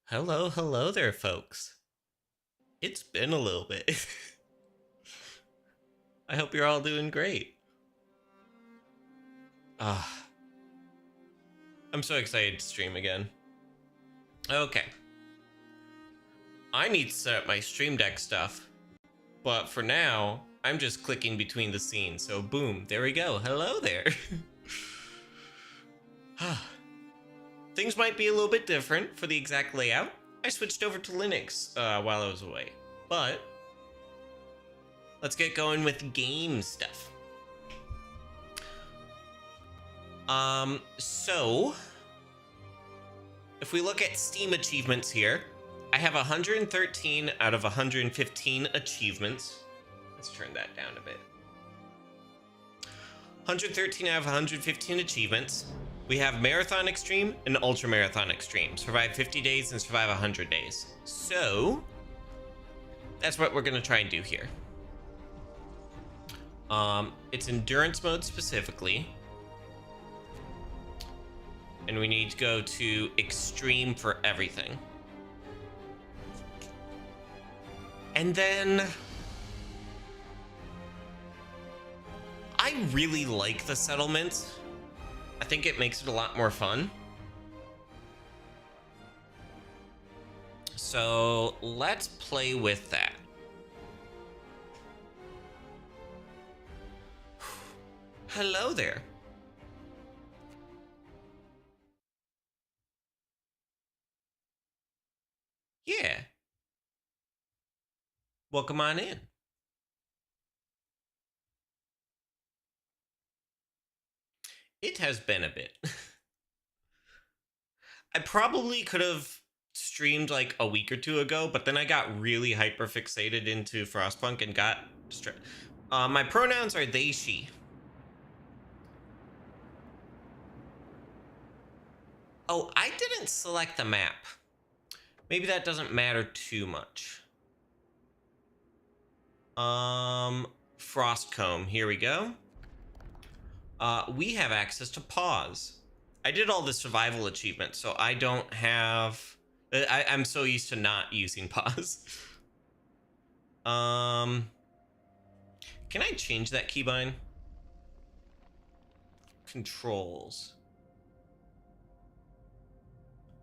Hello, hello there, folks. It's been a little bit. I hope you're all doing great. Ah, I'm so excited to stream again. Okay. I need to set up my Stream Deck stuff, but for now, I'm just clicking between the scenes. So boom, there we go. Hello there. Things might be a little bit different for the exact layout. I switched over to Linux while I was away, but let's get going with game stuff. So if we look at Steam achievements here, I have 113 out of 115 achievements. Let's turn that down a bit. 113 out of 115 achievements. We have Marathon Extreme and Ultra Marathon Extreme. Survive 50 days and survive 100 days. So that's what we're going to try and do here. It's endurance mode specifically. And we need to go to extreme for everything. And then I really like the settlement. I think it makes it a lot more fun. So let's play with that. Hello there. Yeah. Welcome on in. It has been a bit. I probably could have streamed like a week or two ago, but then I got really hyper fixated into Frostpunk and got my pronouns are they, she. Oh, I didn't select the map. Maybe that doesn't matter too much. Frostcomb, here we go. We have access to pause. I did all the survival achievements, so I don't have... I'm so used to not using pause. Can I change that keybind? Controls.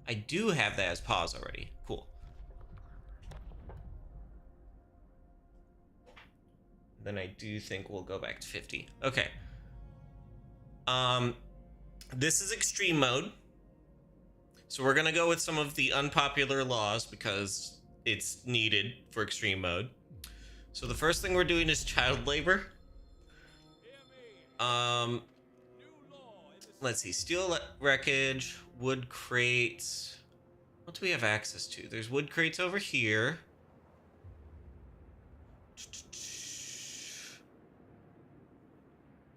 I do have that as pause already. Cool. Then I do think we'll go back to 50. Okay. This is extreme mode. So we're gonna go with some of the unpopular laws because it's needed for extreme mode. So the first thing we're doing is child labor. Let's see, steel wreckage, wood crates. What do we have access to? There's wood crates over here.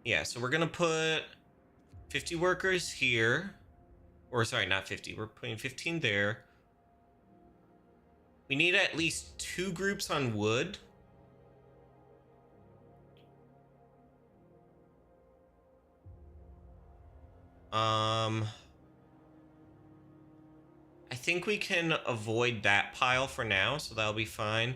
Yeah, so we're gonna put 50 workers here. Or sorry, not 50. We're putting 15 there. We need at least 2 groups on wood. I think we can avoid that pile for now, so that'll be fine.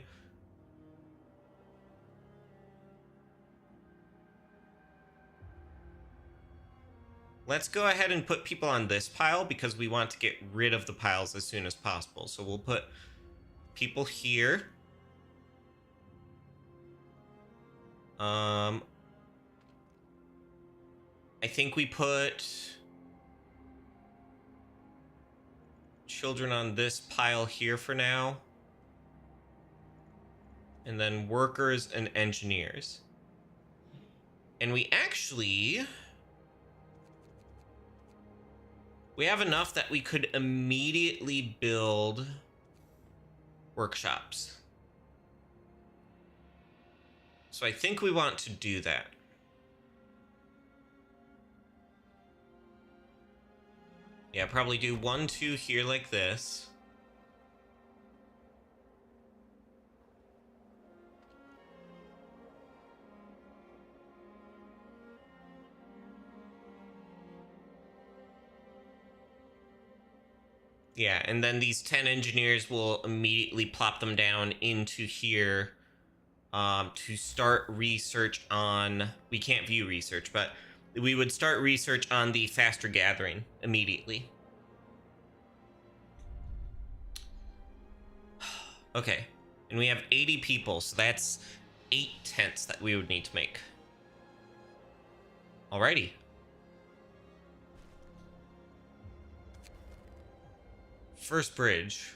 Let's go ahead and put people on this pile because we want to get rid of the piles as soon as possible. So we'll put people here. I think we put children on this pile here for now. And then workers and engineers. And we actually... we have enough that we could immediately build workshops. So I think we want to do that. Yeah, probably do 1, 2 here like this. Yeah, and then these 10 engineers will immediately plop them down into here to start research on... We can't view research, but we would start research on the faster gathering immediately. Okay, and we have 80 people, so that's 8 tents that we would need to make. Alrighty. First bridge.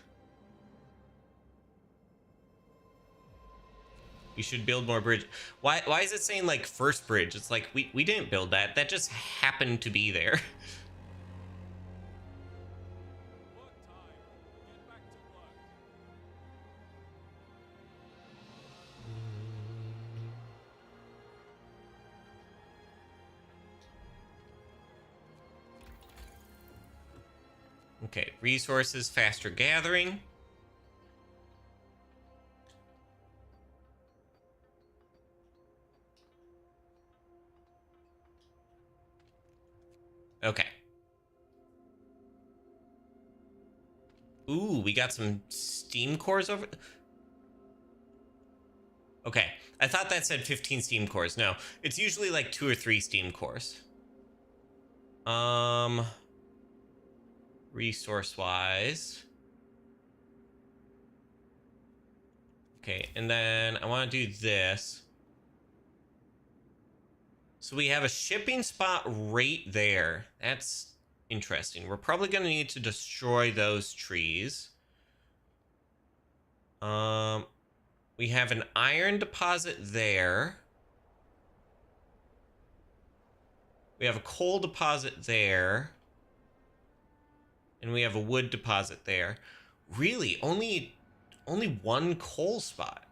We should build more bridge. Why is it saying like first bridge? It's like we didn't build that. That just happened to be there. Okay, resources, faster gathering. Okay. Ooh, we got some steam cores over... Okay, I thought that said 15 steam cores. No, it's usually like 2 or 3 steam cores. Resource-wise. Okay, and then I want to do this. So we have a shipping spot right there. That's interesting. We're probably going to need to destroy those trees. We have an iron deposit there. We have a coal deposit there. And we have a wood deposit there. Really, only one coal spot.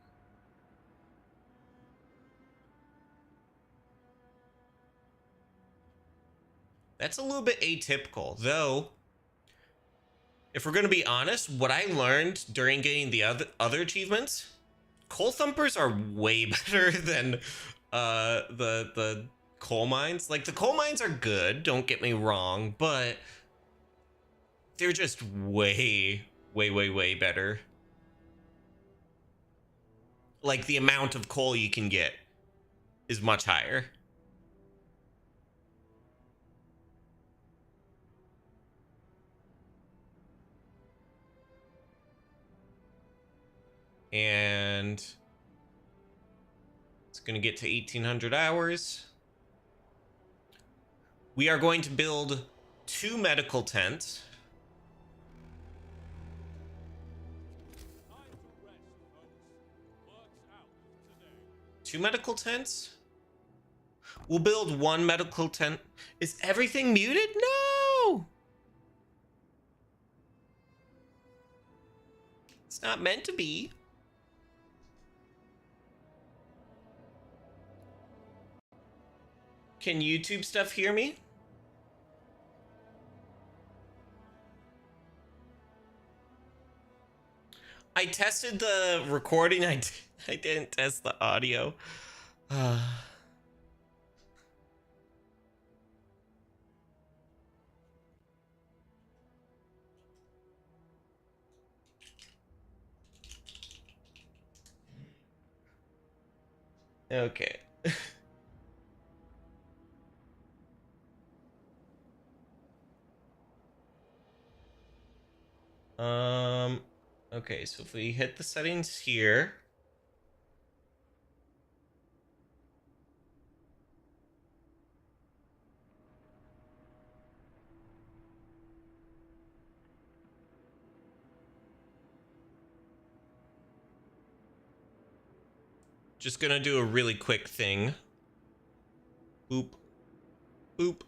That's a little bit atypical, though. If we're going to be honest, what I learned during getting the other achievements, coal thumpers are way better than the coal mines. Like, the coal mines are good, don't get me wrong, but they're just way better. Like, the amount of coal you can get is much higher. And it's going to get to 1800 hours. We are going to build 2 medical tents. Two medical tents? We'll build 1 medical tent. Is everything muted? No! It's not meant to be. Can YouTube stuff hear me? I tested the recording. I didn't test the audio. Okay. Okay, so if we hit the settings here. Just gonna do a really quick thing. Boop. Boop.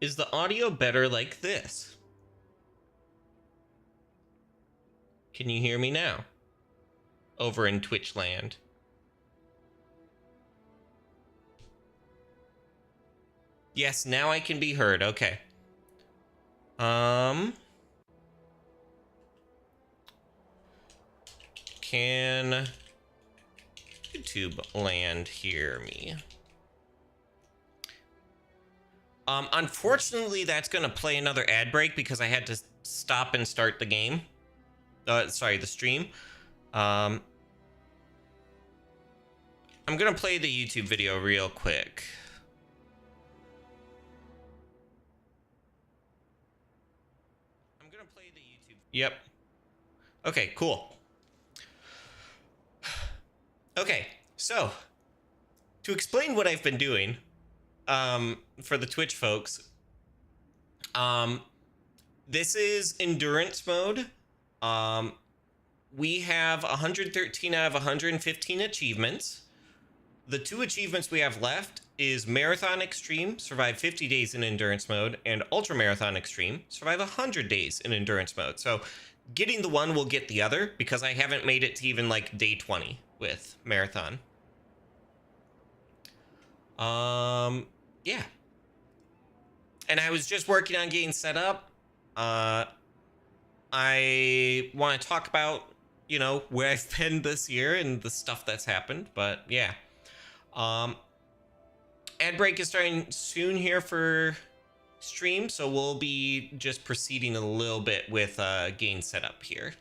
Is the audio better like this? Can you hear me now? Over in Twitch land. Yes, now I can be heard. Okay. Can YouTube land hear me? Unfortunately, that's going to play another ad break because I had to stop and start the game. Sorry, the stream. I'm going to play the YouTube video real quick. I'm going to play the YouTube. Yep. Okay, cool. Okay, so to explain what I've been doing, for the Twitch folks, this is endurance mode. We have 113 out of 115 achievements. The 2 achievements we have left is Marathon Extreme, survive 50 days in endurance mode, and Ultra Marathon Extreme, survive 100 days in endurance mode. So getting the one will get the other because I haven't made it to even like day 20 with Marathon. Yeah. And I was just working on getting set up. I want to talk about, you know, where I've been this year and the stuff that's happened, but yeah. Ad break is starting soon here for stream, so we'll be just proceeding a little bit with getting set up here.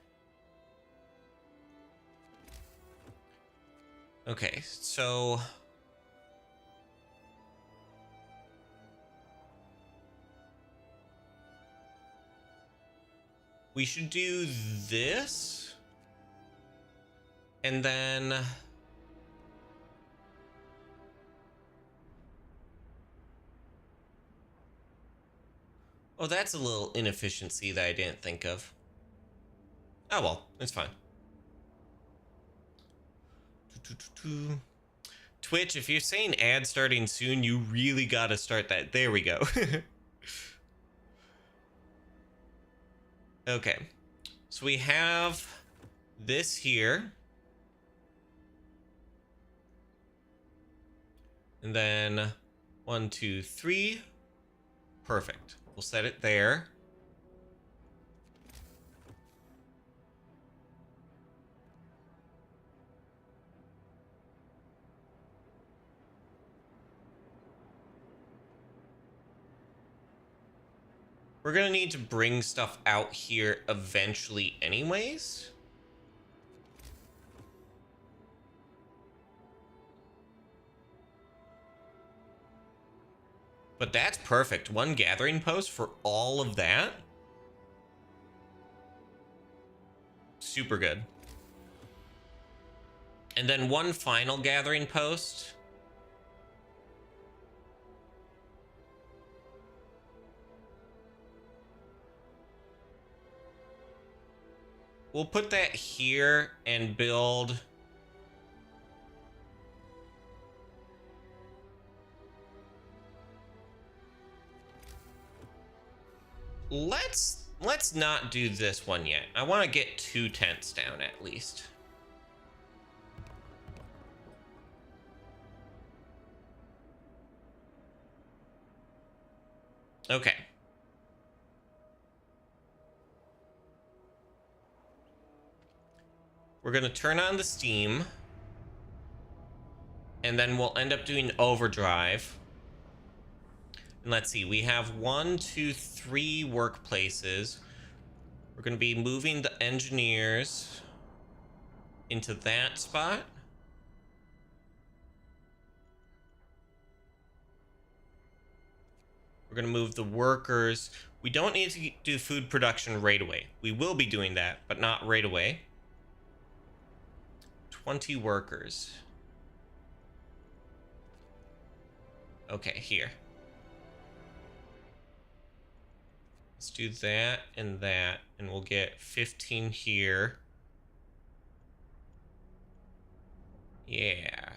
Okay, so we should do this, and then oh, that's a little inefficiency that I didn't think of. Oh well, it's fine. Twitch, if you're saying ad starting soon, you really gotta start that. There we go. Okay, so we have this here, and then 1, 2, 3. Perfect. We'll set it there. We're gonna need to bring stuff out here eventually anyways. But that's perfect. 1 gathering post for all of that. Super good. And then 1 final gathering post. We'll put that here and build let's not do this one yet. I want to get 2 tents down at least. Okay. We're going to turn on the steam, and then we'll end up doing overdrive. And let's see, we have 1, 2, 3 workplaces. We're going to be moving the engineers into that spot. We're going to move the workers. We don't need to do food production right away. We will be doing that, but not right away. 20 workers. Okay, here. Let's do that, and we'll get 15 here. Yeah.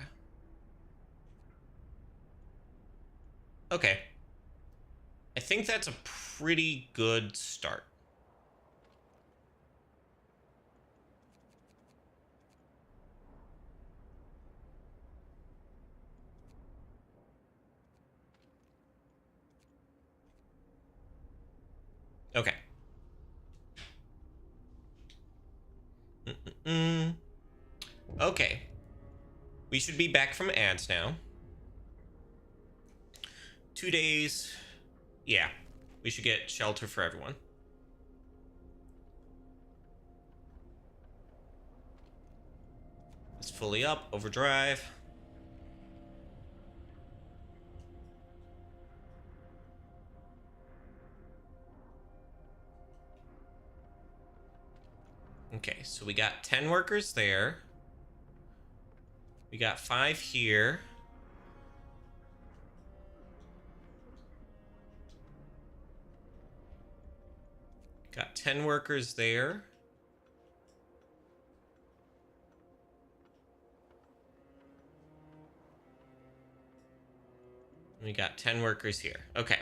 Okay. I think that's a pretty good start. Okay. Okay. We should be back from ads now. 2 days. Yeah. We should get shelter for everyone. It's fully up. Overdrive. Okay, so we got 10 workers there. We got 5 here. Got 10 workers there. We got 10 workers here. Okay.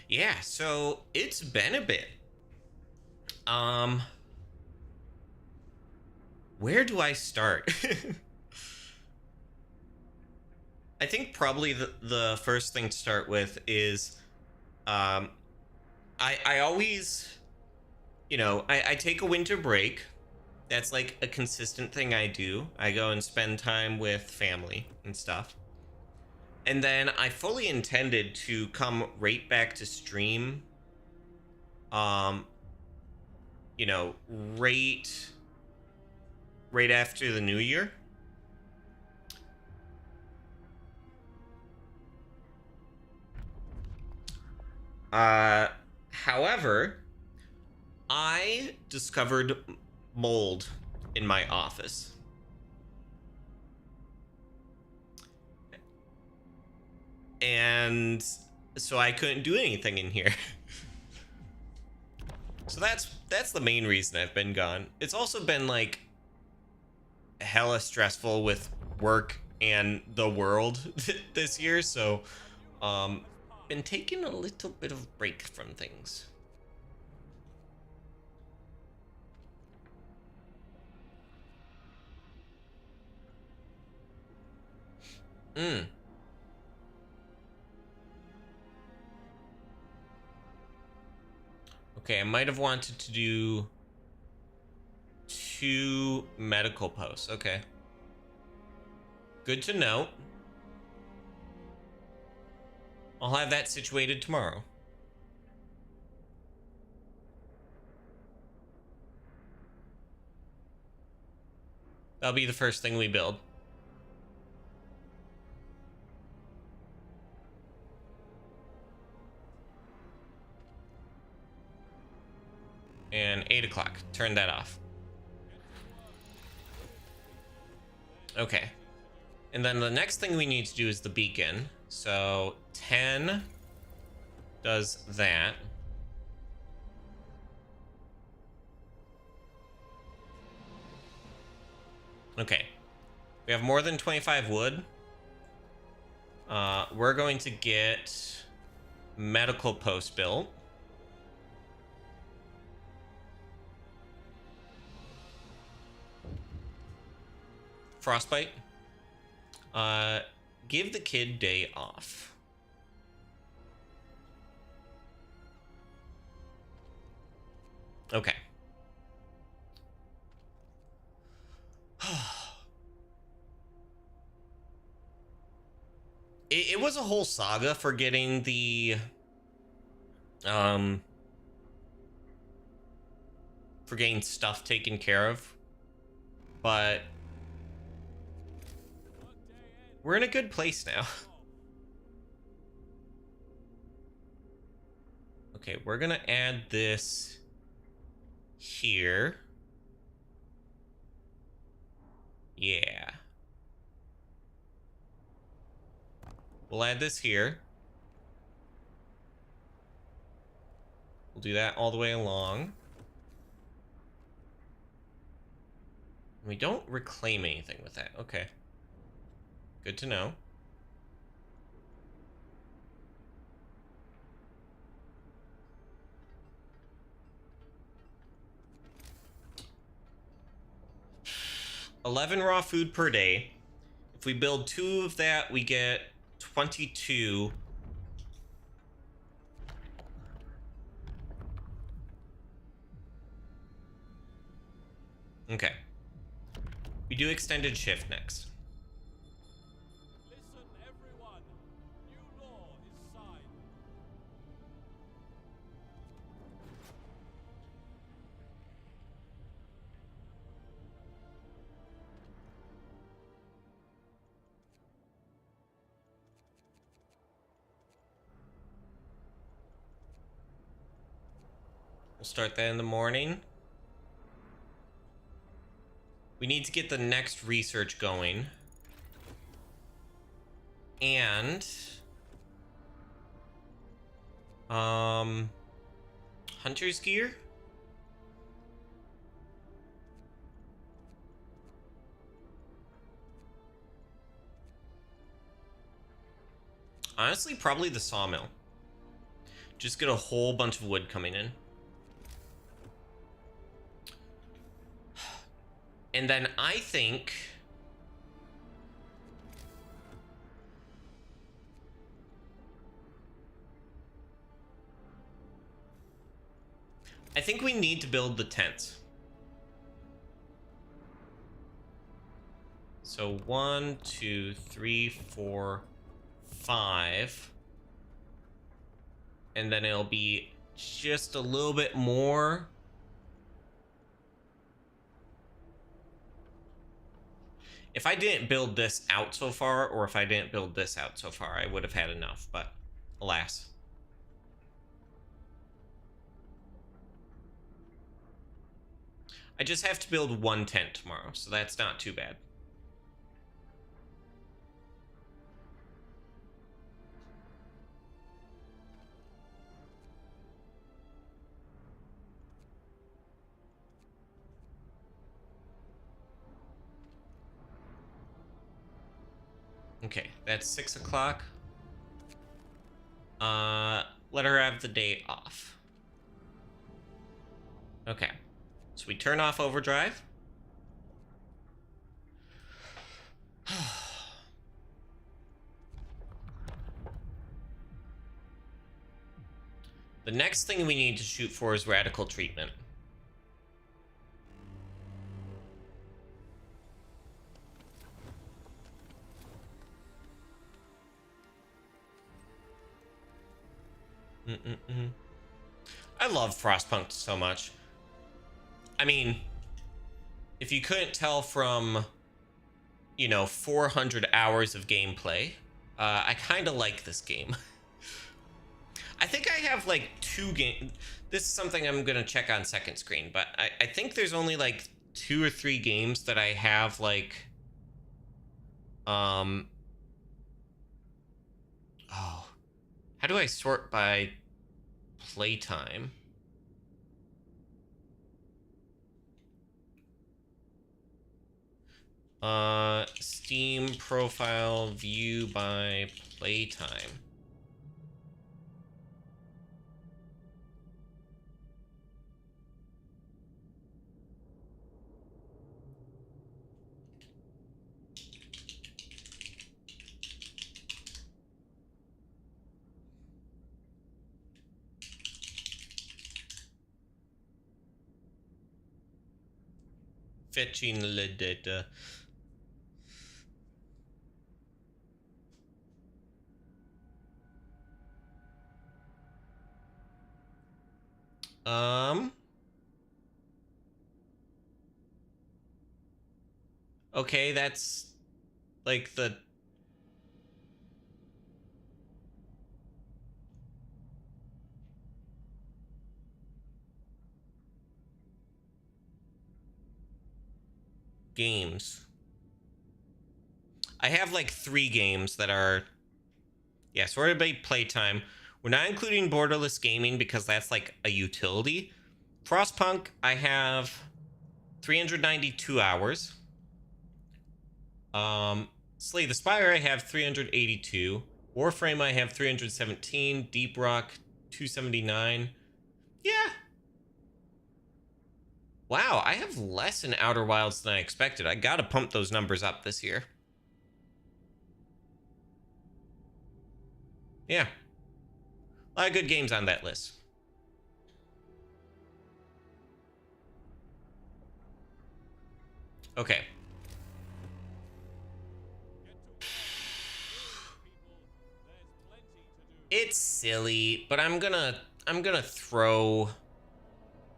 Yeah, so it's been a bit. Where do I start? I think probably the first thing to start with is I always, I take a winter break. That's like a consistent thing I do. I go and spend time with family and stuff. And then I fully intended to come right back to stream. You know, right after the new year. However, I discovered mold in my office. And so I couldn't do anything in here. So that's the main reason I've been gone. It's also been like hella stressful with work and the world this year, so been taking a little bit of break from things. Okay, I might have wanted to do 2 medical posts. Okay. Good to know. I'll have that situated tomorrow. That'll be the first thing we build. And 8 o'clock. Turn that off. Okay. And then the next thing we need to do is the beacon. So 10 does that. Okay. We have more than 25 wood. We're going to get medical post built. Frostbite. Give the kid day off. Okay. It was a whole saga for getting the for getting stuff taken care of, but we're in a good place now. Okay, we're gonna add this here. Yeah. We'll add this here. We'll do that all the way along. We don't reclaim anything with that. Okay. Good to know. $11 raw food per day. If we build 2 of that, we get 22. Okay. do extended shift next. Listen, everyone. New law is signed. We'll start that in the morning. We need to get the next research going. And hunter's gear? Honestly, probably the sawmill. Just get a whole bunch of wood coming in. And then I think we need to build the tents. So 1, 2, 3, 4, 5. And then it'll be just a little bit more. If I didn't build this out so far, or if I didn't build this out so far, I would have had enough, but alas. I just have to build one tent tomorrow, so that's not too bad. Okay, that's 6 o'clock. Let her have the day off. Okay, so we turn off overdrive. The next thing we need to shoot for is radical treatment. I love Frostpunk so much. I mean, if you couldn't tell from, 400 hours of gameplay, I kind of like this game. I think I have like 2 games. This is something I'm going to check on second screen, but I think there's only like 2 or 3 games that I have like, oh, how do I sort by playtime? Steam profile view by playtime. Fetching the data. Okay, that's like the games. I have like 3 games that are, yeah, sorted by playtime. We're not including borderless gaming because that's like a utility. Frostpunk, I have 392 hours. Slay the Spire, I have 382. Warframe, I have 317. Deep Rock, 279. Yeah. Wow, I have less in Outer Wilds than I expected. I gotta pump those numbers up this year. Yeah. A lot of good games on that list. Okay. It's silly, but I'm gonna throw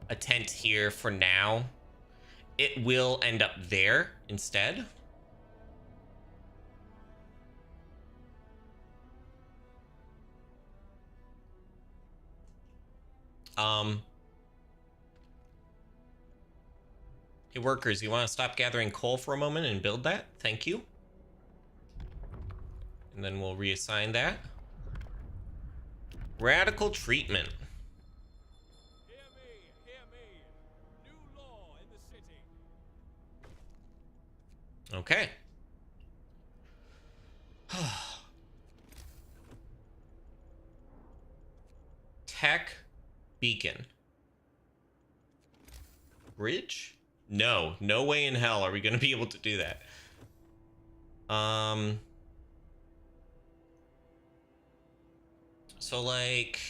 a tent here for now. It will end up there instead. Hey workers, you want to stop gathering coal for a moment and build that? Thank you. And then we'll reassign that. Radical treatment. Hear me. New law in the city. Okay. Tech beacon. Bridge? No, no way in hell are we going to be able to do that. So like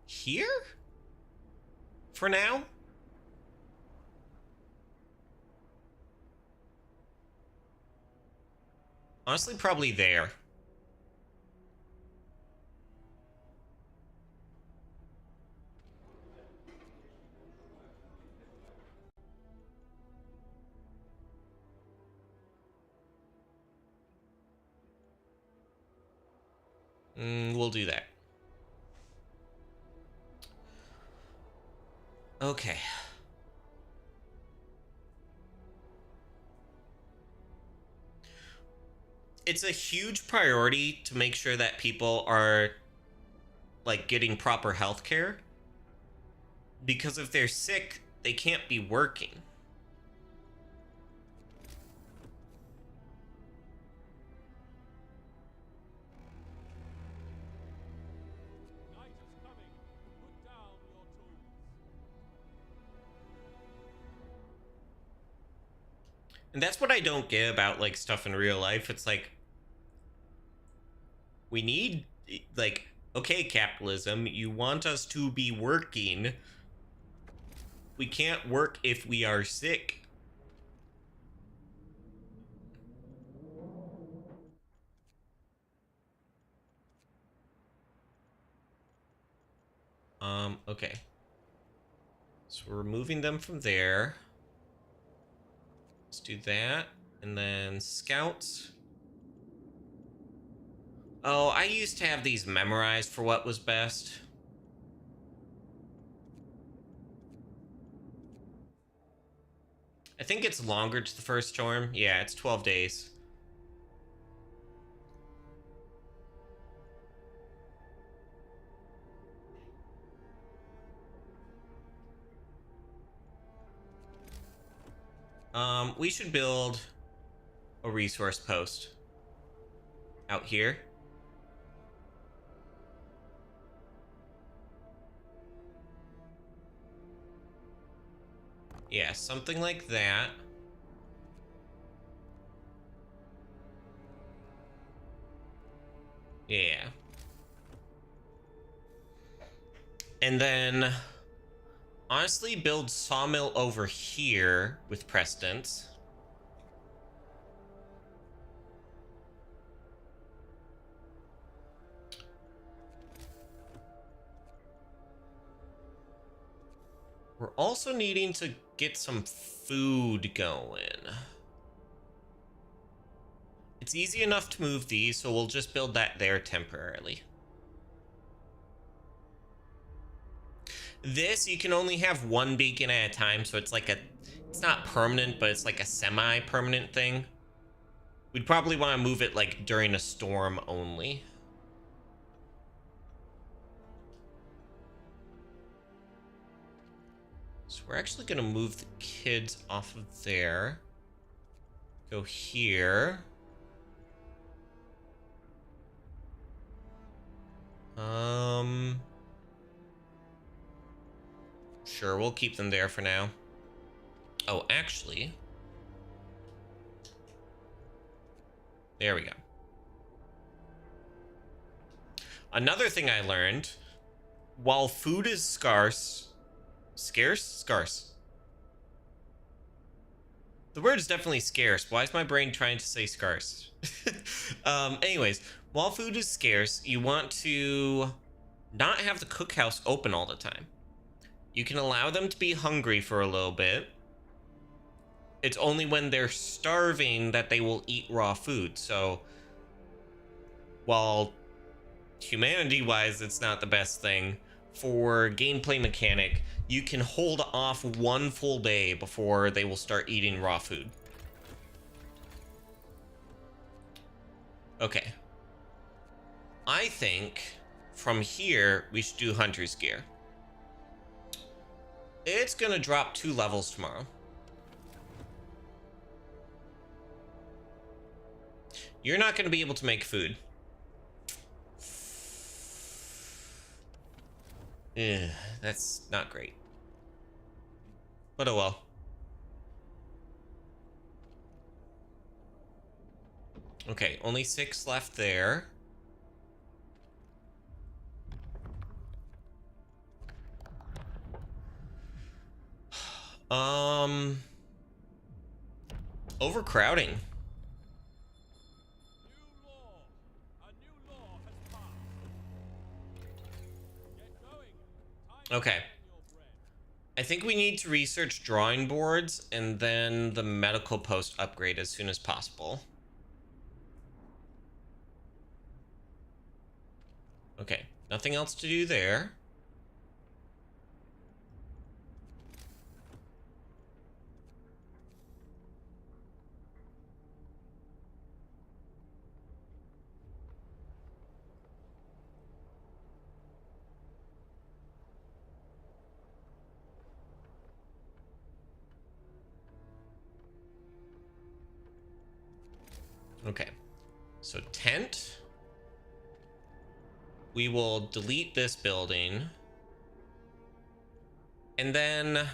here? For now? Honestly, probably there. We'll do that. Okay. It's a huge priority to make sure that people are like getting proper health care, because if they're sick, they can't be working. Night is coming. Put down your tools. And that's what I don't get about like stuff in real life. It's like we need like, okay, capitalism, you want us to be working. We can't work if we are sick. Okay. So we're removing them from there. Let's do that. And then scouts. Oh, I used to have these memorized for what was best. I think it's longer to the first storm. Yeah, it's 12 days. We should build a resource post out here. Yeah, something like that. Yeah. And then honestly build sawmill over here with precedence. We're also needing to get some food going. It's easy enough to move these, so we'll just build that there temporarily. This, you can only have one beacon at a time, so it's like a... It's not permanent, but it's like a semi-permanent thing. We'd probably want to move it like during a storm only. So we're actually going to move the kids off of there. Go here. Sure, we'll keep them there for now. Oh, actually. There we go. Another thing I learned, while food is scarce. Scarce? The word is definitely scarce. Why is my brain trying to say scarce? Anyways, while food is scarce, you want to not have the cookhouse open all the time. You can allow them to be hungry for a little bit. It's only when they're starving that they will eat raw food. So while humanity-wise it's not the best thing, for gameplay mechanic, you can hold off one full day before they will start eating raw food. Okay. I think from here we should do hunter's gear. It's gonna drop 2 levels tomorrow. You're not gonna be able to make food. That's not great. But oh well. Okay, only 6 left there. Overcrowding. New law. A new law has passed. Get going. Time Okay. to earn your bread. I think we need to research drawing boards and then the medical post upgrade as soon as possible. Okay, nothing else to do there. Okay, so tent. We will delete this building. And then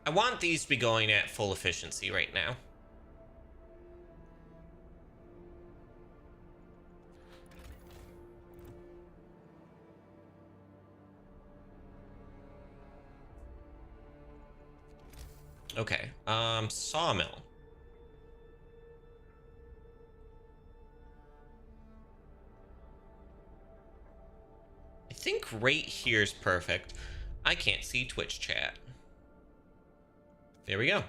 I want these to be going at full efficiency right now. Okay, sawmill. I think right here is perfect. I can't see Twitch chat. There we go.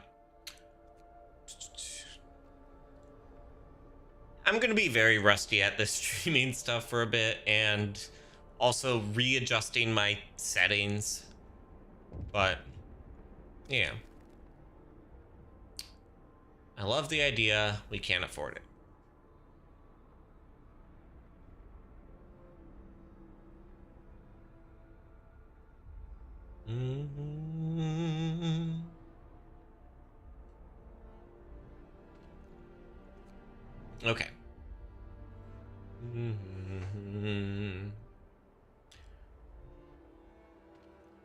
I'm gonna be very rusty at this streaming stuff for a bit, and also readjusting my settings. But yeah. I love the idea. We can't afford it. Okay.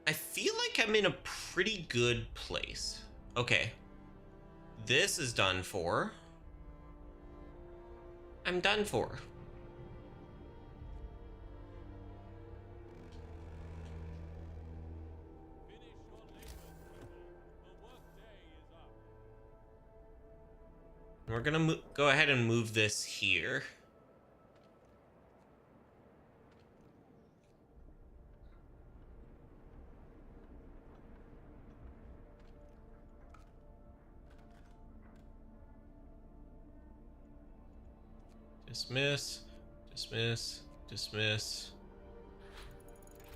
I feel like I'm in a pretty good place. Okay. This is done for. I'm done for. Finish your labors, people. The workday is up. We're gonna go ahead and move this here. Dismiss, dismiss, dismiss.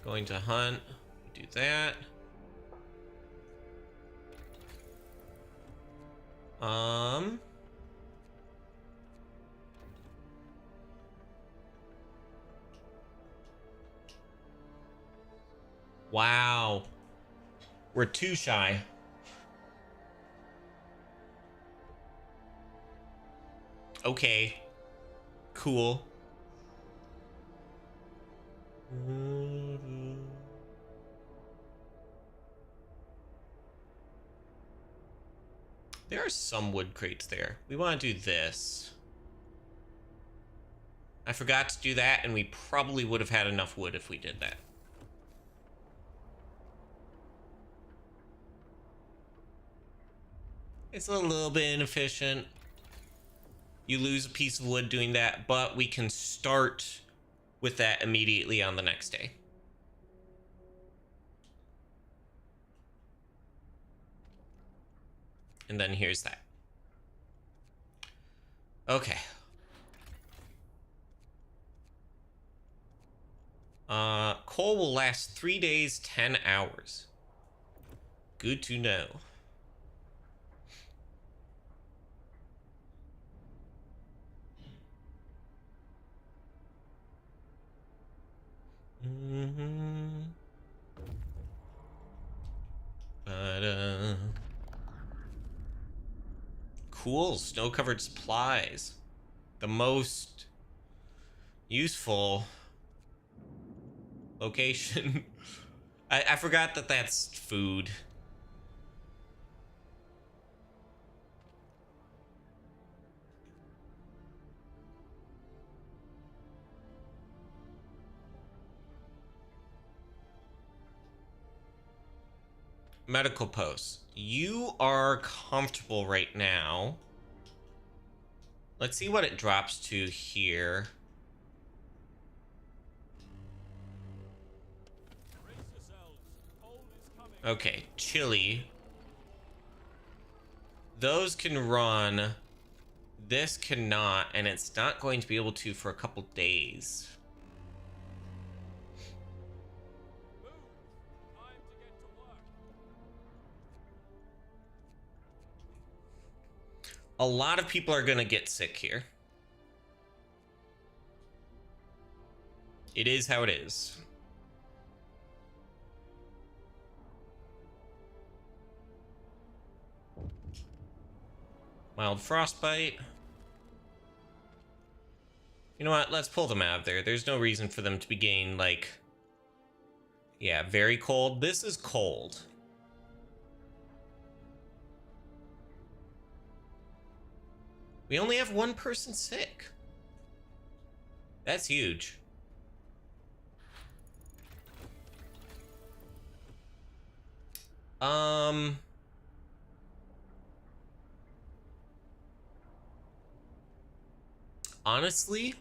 Going to hunt, do that. Wow. We're 2 shy. Okay. Cool. There are some wood crates there. We want to do this. I forgot to do that, and we probably would have had enough wood if we did that. It's a little bit inefficient. You lose a piece of wood doing that, but we can start with that immediately on the next day. And then here's that. Okay. Coal will last 3 days, 10 hours. Good to know. But, cool, snow-covered supplies. The most useful location. I forgot that that's food. Medical posts. You are comfortable right now. Let's see what it drops to here. Brace yourselves. Cold is coming. Okay, chili. Those can run. This cannot, and it's not going to be able to for a couple days. Move. Time to get to work. A lot of people are gonna get sick here. It is how it is. Mild frostbite. You know what? Let's pull them out of there. There's no reason for them to be getting, like... Yeah, very cold. This is cold. We only have one person sick. That's huge. Honestly,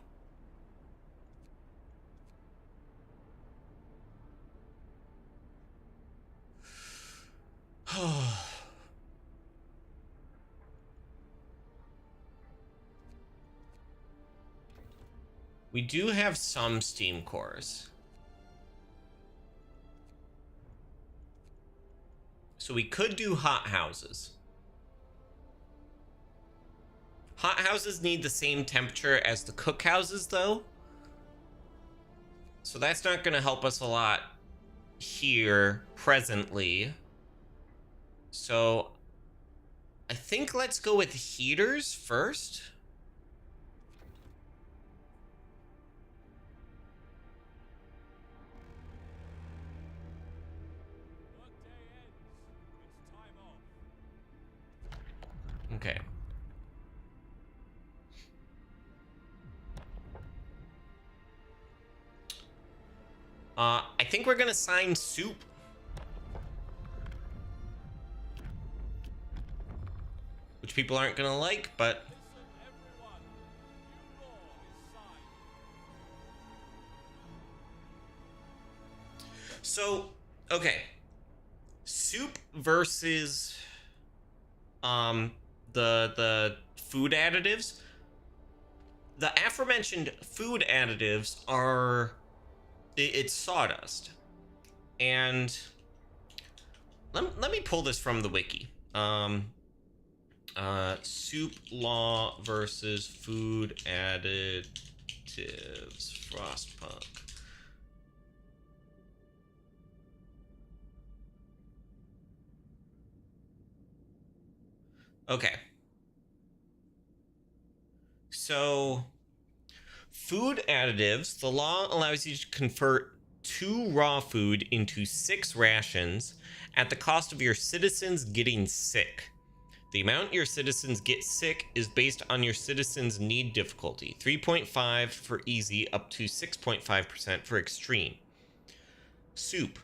we do have some steam cores. So we could do hot houses. Hot houses need the same temperature as the cookhouses, though. So that's not going to help us a lot here presently. So I think let's go with heaters first. Workday ends. It's time off. Okay. I think we're gonna sign soup. Which people aren't gonna like, but... Listen, everyone. New law is signed. So, okay. Soup versus the food additives. The aforementioned food additives are it's sawdust. And let me pull this from the wiki. Soup law versus food additives, Frostpunk. Okay. So, food additives, the law allows you to convert 2 raw food into 6 rations at the cost of your citizens getting sick. The amount your citizens get sick is based on your citizens' need difficulty, 3.5 for easy up to 6.5% for extreme. Soup.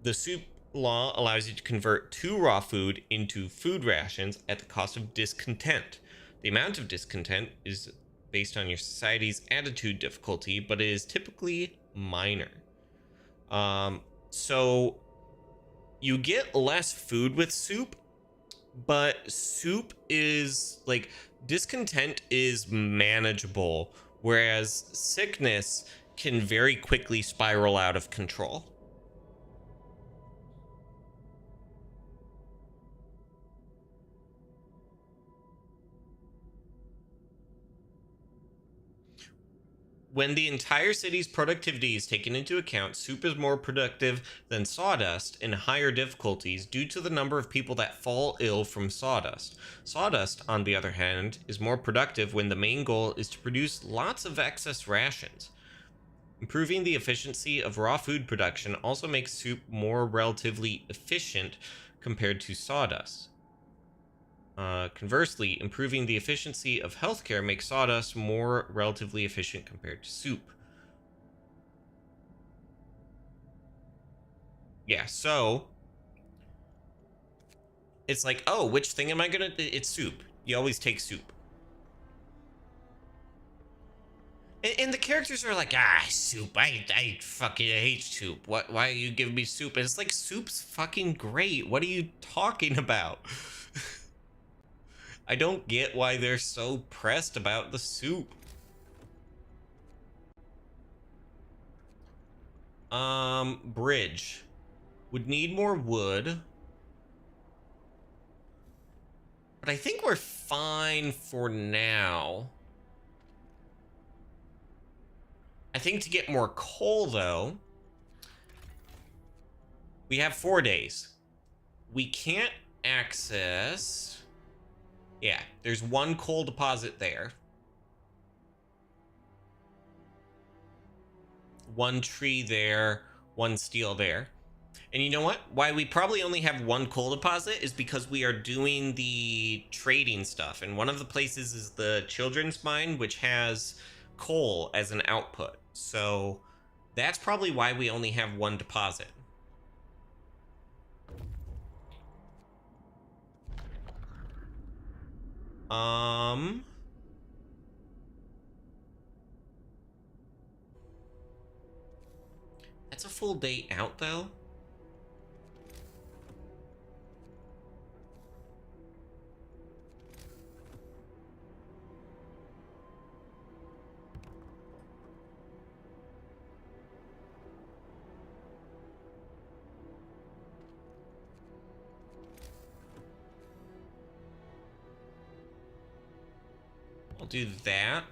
The soup law allows you to convert 2 raw food into food rations at the cost of discontent. The amount of discontent is based on your society's attitude difficulty, but it is typically minor. So you get less food with soup, but soup is like, discontent is manageable, whereas sickness can very quickly spiral out of control. When the entire city's productivity is taken into account, soup is more productive than sawdust in higher difficulties due to the number of people that fall ill from sawdust. Sawdust, on the other hand, is more productive when the main goal is to produce lots of excess rations. Improving the efficiency of raw food production also makes soup more relatively efficient compared to sawdust. Conversely, improving the efficiency of healthcare makes sawdust more relatively efficient compared to soup. Yeah, so it's like, oh, which thing am I gonna? It's soup. You always take soup. And the characters are like, soup. I fucking hate soup. Why are you giving me soup? And it's like, soup's fucking great. What are you talking about? I don't get why they're so pressed about the soup. Bridge. Would need more wood. But I think we're fine for now. I think to get more coal, though, we have 4 days. We can't access... Yeah, there's 1 coal deposit there. 1 tree there, 1 steel there. And you know what? Why we probably only have 1 coal deposit is because we are doing the trading stuff. And one of the places is the children's mine, which has coal as an output. So that's probably why we only have 1 deposit. That's a full day out, though. I'll do that.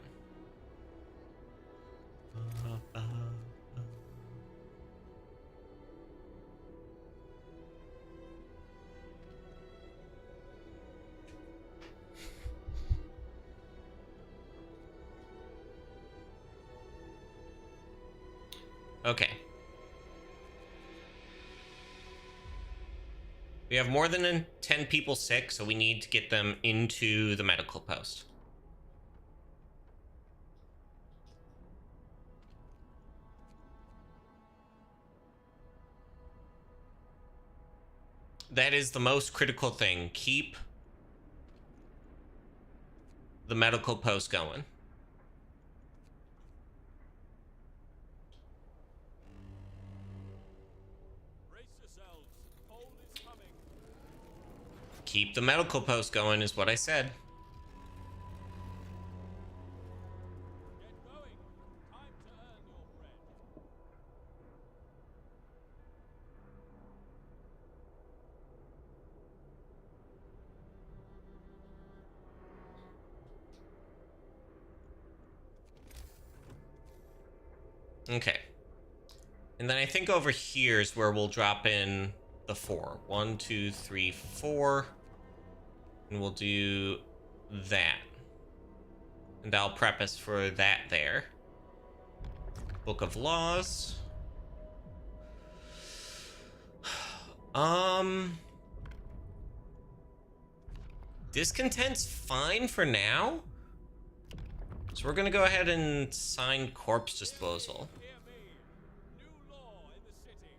Okay. We have more than 10 people sick, so we need to get them into the medical post. That is the most critical thing. Keep the medical post going. Brace yourselves. Cold is coming. Keep the medical post going is what I said. Get going. Time to earn your bread. Okay. And then I think over here is where we'll drop in the 4. 1, 2, 3, 4. And we'll do that. And I'll prep us for that there. Book of Laws. Discontent's fine for now. So we're gonna go ahead and sign corpse disposal. Hear me. New law in the city.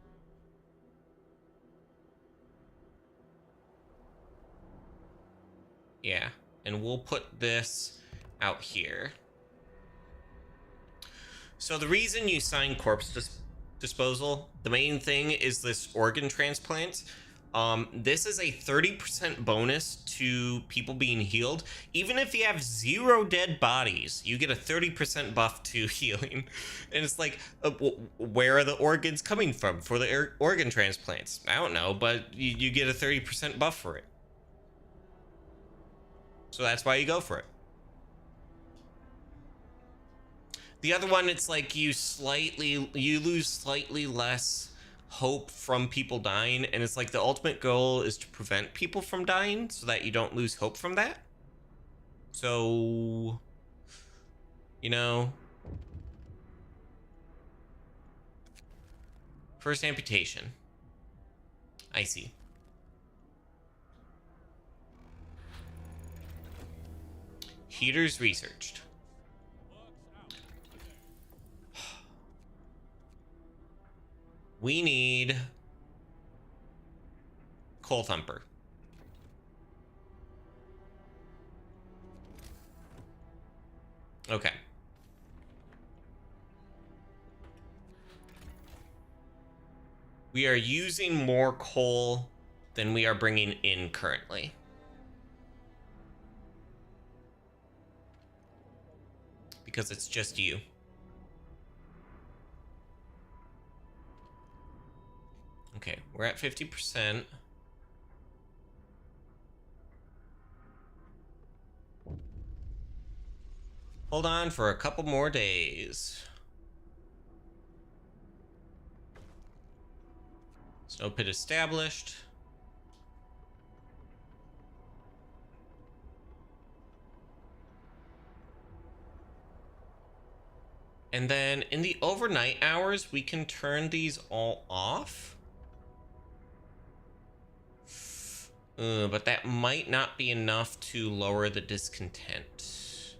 Yeah, and we'll put this out here. So the reason you sign corpse disposal, the main thing is this organ transplant. This is a 30% bonus to people being healed. Even if you have 0 dead bodies, you get a 30% buff to healing. And it's like, where are the organs coming from for the organ transplants? I don't know, but you get a 30% buff for it. So that's why you go for it. The other one, it's like you lose slightly less hope from people dying, and it's like the ultimate goal is to prevent people from dying so that you don't lose hope from that. So, you know, first amputation. I see. Heaters researched. We need Coal Thumper. Okay. We are using more coal than we are bringing in currently. Because it's just you. Okay, we're at 50%. Hold on for a couple more days. Snow pit established. And then in the overnight hours, we can turn these all off. But that might not be enough to lower the discontent.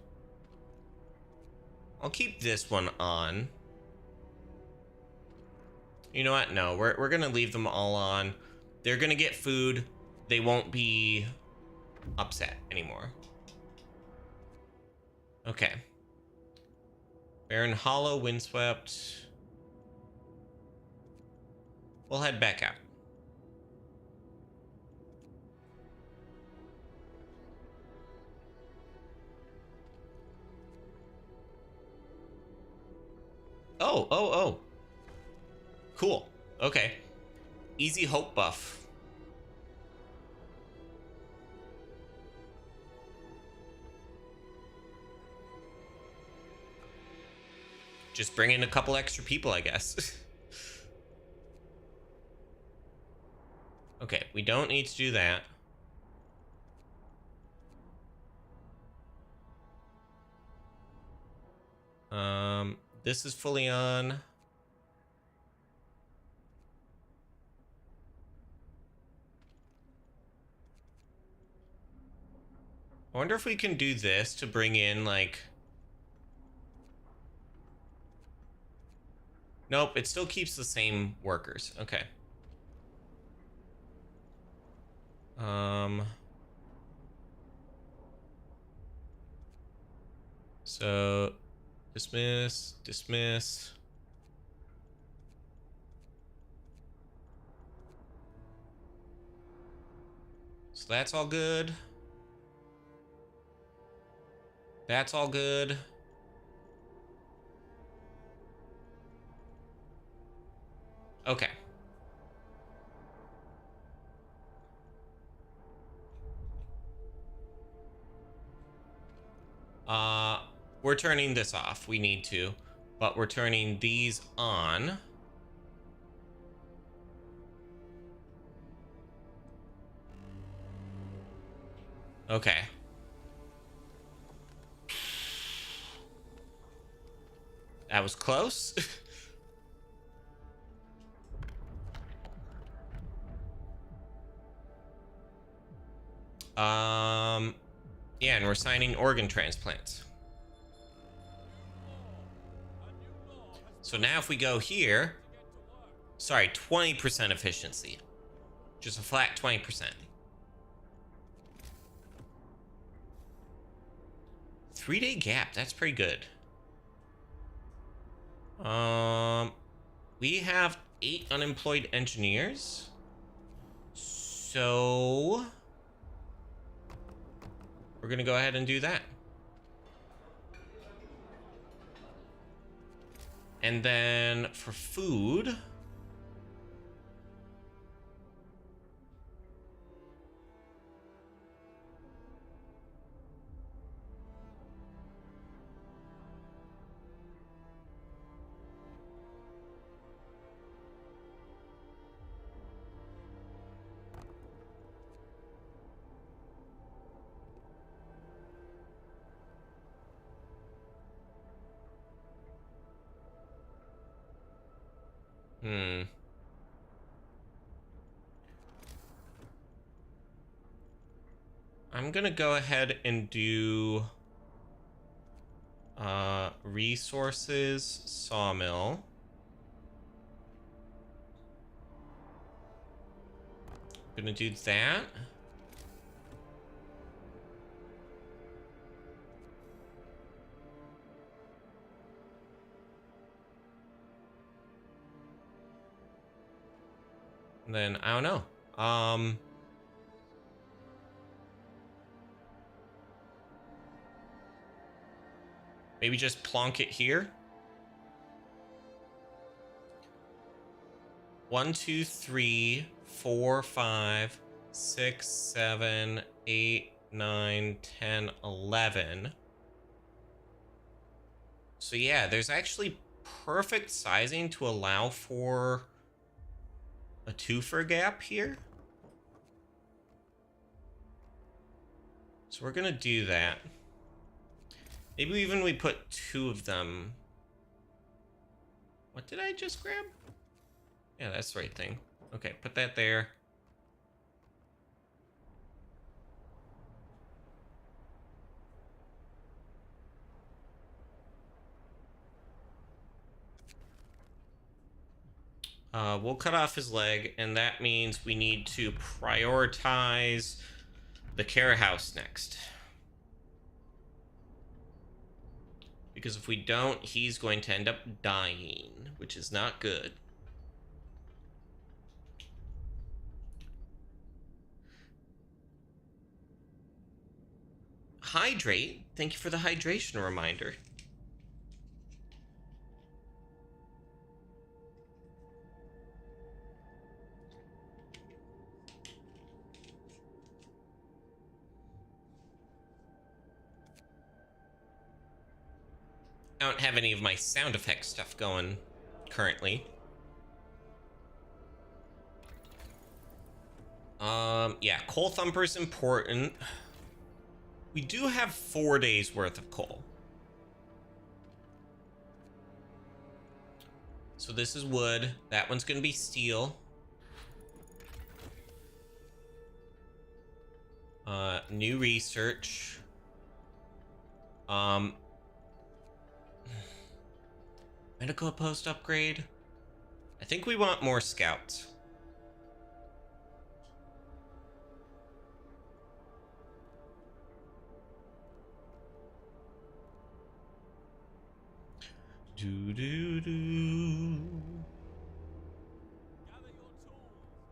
I'll keep this one on. You know what? No, we're gonna leave them all on. They're gonna get food. They won't be upset anymore. Okay. Barren Hollow, windswept. We'll head back out. Oh. Cool. Okay. Easy hope buff. Just bring in a couple extra people, I guess. Okay, we don't need to do that. This is fully on. I wonder if we can do this to bring in, like... Nope, it still keeps the same workers. Okay. So... Dismiss. So that's all good. That's all good. Okay. We're turning this off. We need to. But we're turning these on. Okay. That was close. Yeah, and we're signing organ transplants. So now if we go here, sorry, 20% efficiency. Just a flat 20%. 3-day gap. That's pretty good. We have 8 unemployed engineers. So we're gonna go ahead and do that. And then for food, I'm gonna go ahead and do resources sawmill. Gonna do that. And then I don't know. Maybe just plonk it here. 1, 2, 3, 4, 5, 6, 7, 8, 9, 10, 11. So yeah, there's actually perfect sizing to allow for a twofer gap here. So we're gonna do that. Maybe even we put 2 of them. What did I just grab? Yeah, that's the right thing. Okay, put that there. We'll cut off his leg, and that means we need to prioritize the care house next. Because if we don't, he's going to end up dying, which is not good. Hydrate. Thank you for the hydration reminder. I don't have any of my sound effect stuff going currently. Yeah, coal thumper's important. We do have 4 days worth of coal. So this is wood. That one's gonna be steel. New research. Medical post upgrade. I think we want more scouts.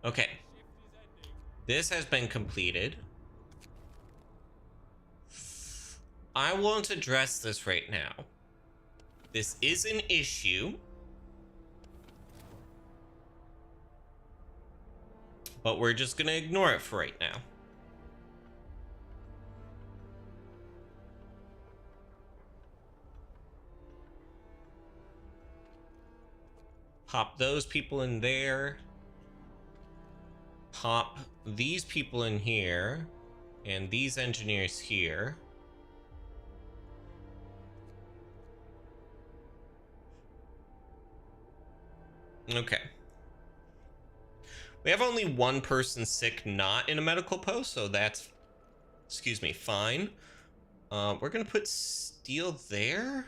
Okay. This has been completed. I won't address this right now. This is an issue. But we're just gonna ignore it for right now. Pop those people in there. Pop these people in here. And these engineers here. Okay. We have only 1 person sick not in a medical post, so that's, excuse me, fine. We're gonna put steel there.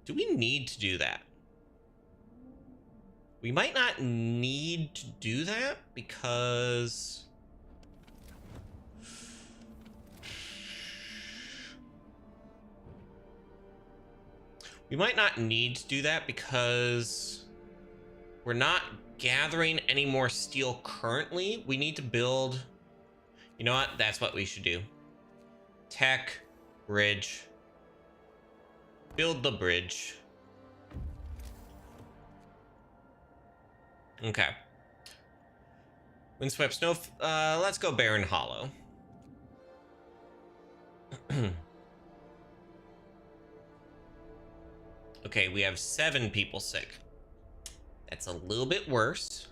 Do we need to do that? We might not need to do that because We might not need to do that because we're not gathering any more steel currently. We need to build... You know what? That's what we should do. Tech, bridge. Build the bridge. Okay. Windswept snow. Let's go Barren Hollow. Okay, we have 7 people sick. That's a little bit worse.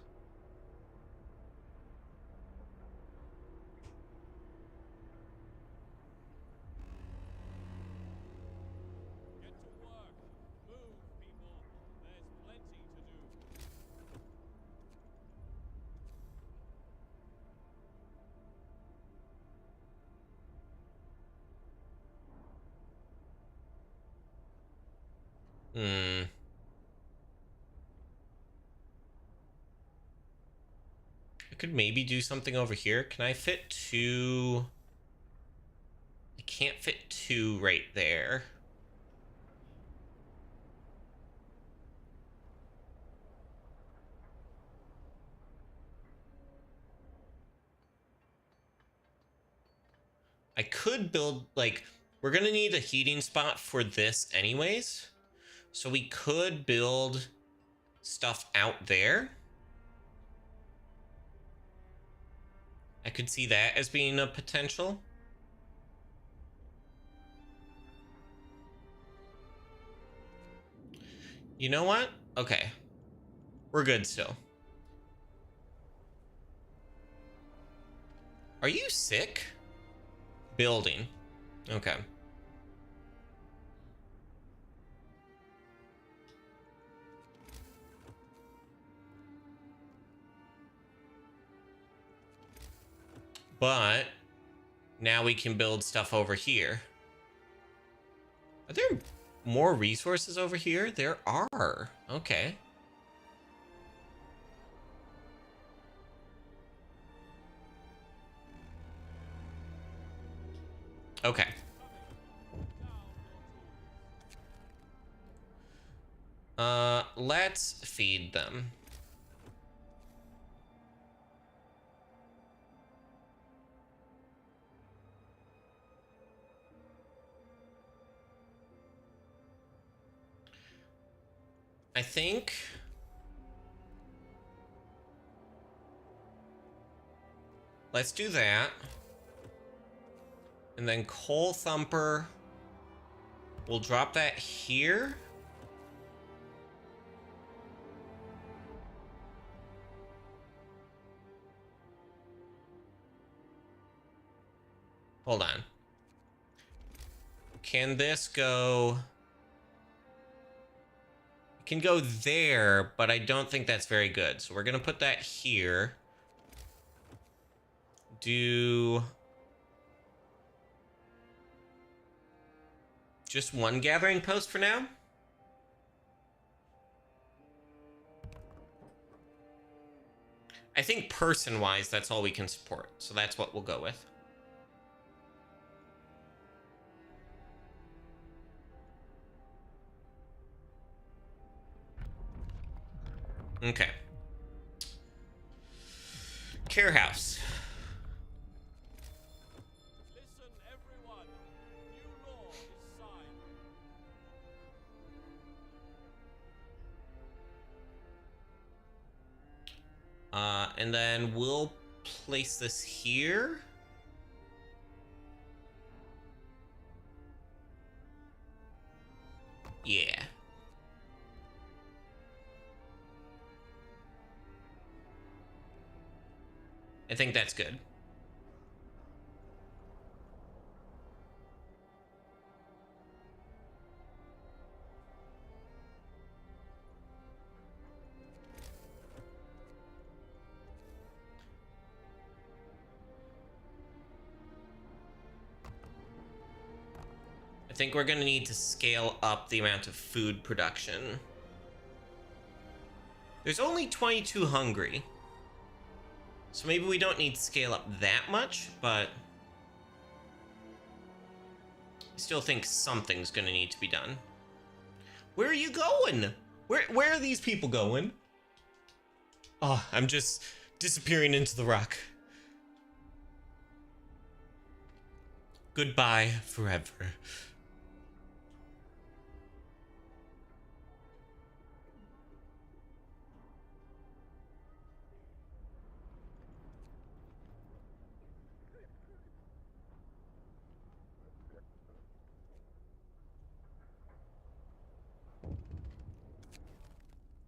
Get to work. Move, people. There's plenty to do. I could maybe do something over here. Can I fit 2? I can't fit 2 right there. I could build, like, we're gonna need a heating spot for this anyways. So we could build stuff out there. I could see that as being a potential. You know what? Okay. We're good still. Are you sick? Building. Okay. But now we can build stuff over here. Are there more resources over here? There are. Okay. Okay. Let's feed them. I think let's do that. And then Coal Thumper, we'll drop that here. Hold on. Can this go? It can go there, but I don't think that's very good. So we're gonna put that here. Do just one gathering post for now. I think person-wise, that's all we can support. So that's what we'll go with. Okay. Care House. Listen, everyone. New law is signed. And then we'll place this here. Yeah. I think that's good. I think we're going to need to scale up the amount of food production. There's only 22 hungry. So maybe we don't need to scale up that much, but I still think something's going to need to be done. Where are you going? Where are these people going? Oh, I'm just disappearing into the rock. Goodbye forever.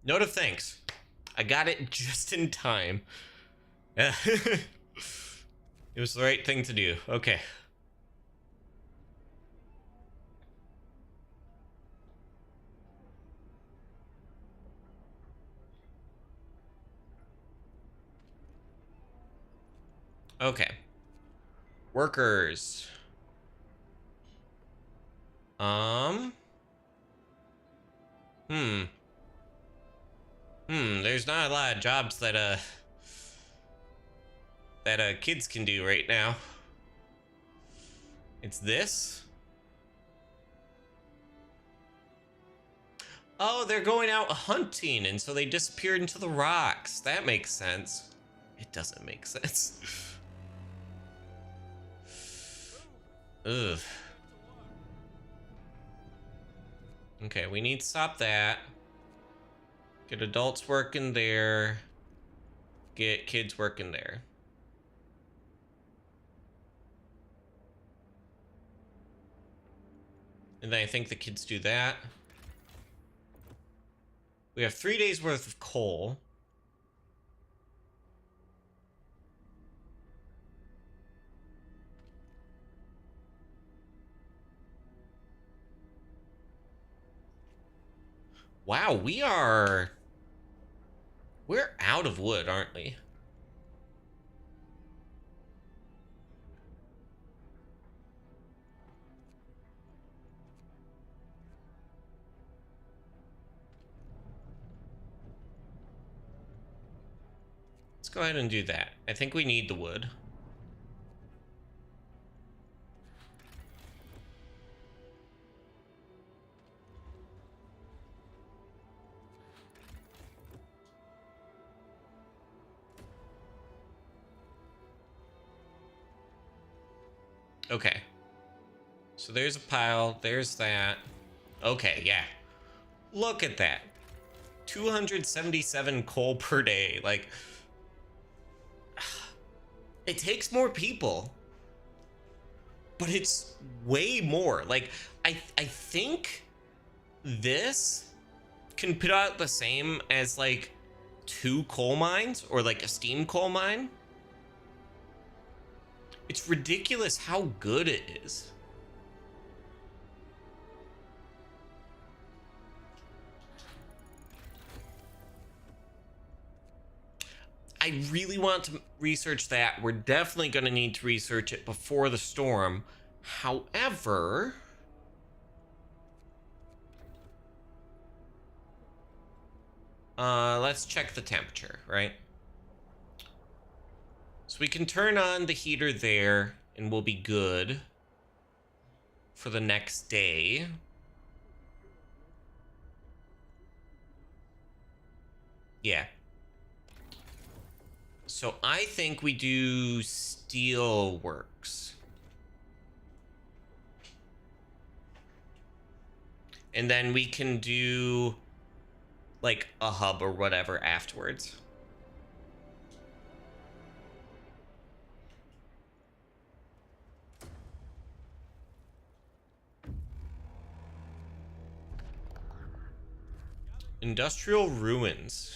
Note of thanks. I got it just in time. It was the right thing to do. Okay. Okay. Workers. Hmm. There's not a lot of jobs that kids can do right now. It's this? Oh, they're going out hunting, and so they disappeared into the rocks. That makes sense. It doesn't make sense. Ugh. Okay, we need to stop that. Get adults working there. Get kids working there. And then I think the kids do that. We have 3 days worth of coal. Wow, we're out of wood, aren't we? Let's go ahead and do that. I think we need the wood. Okay. So there's a pile. There's that. Okay, yeah. Look at that. 277 coal per day. Like, it takes more people, but it's way more. Like, I think this can put out the same as like 2 coal mines or like a steam coal mine. It's ridiculous how good it is. I really want to research that. We're definitely going to need to research it before the storm. However, let's check the temperature, right? So we can turn on the heater there and we'll be good for the next day. Yeah. So I think we do steel works. And then we can do like a hub or whatever afterwards. Industrial ruins.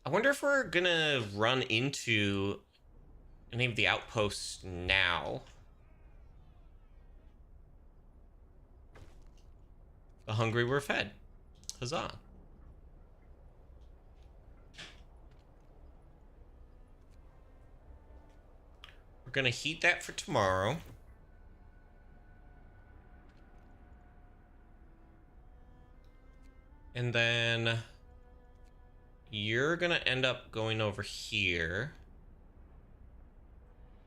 I wonder if we're gonna run into any of the outposts now. The hungry were fed. Huzzah. We're gonna heat that for tomorrow. And then you're gonna end up going over here.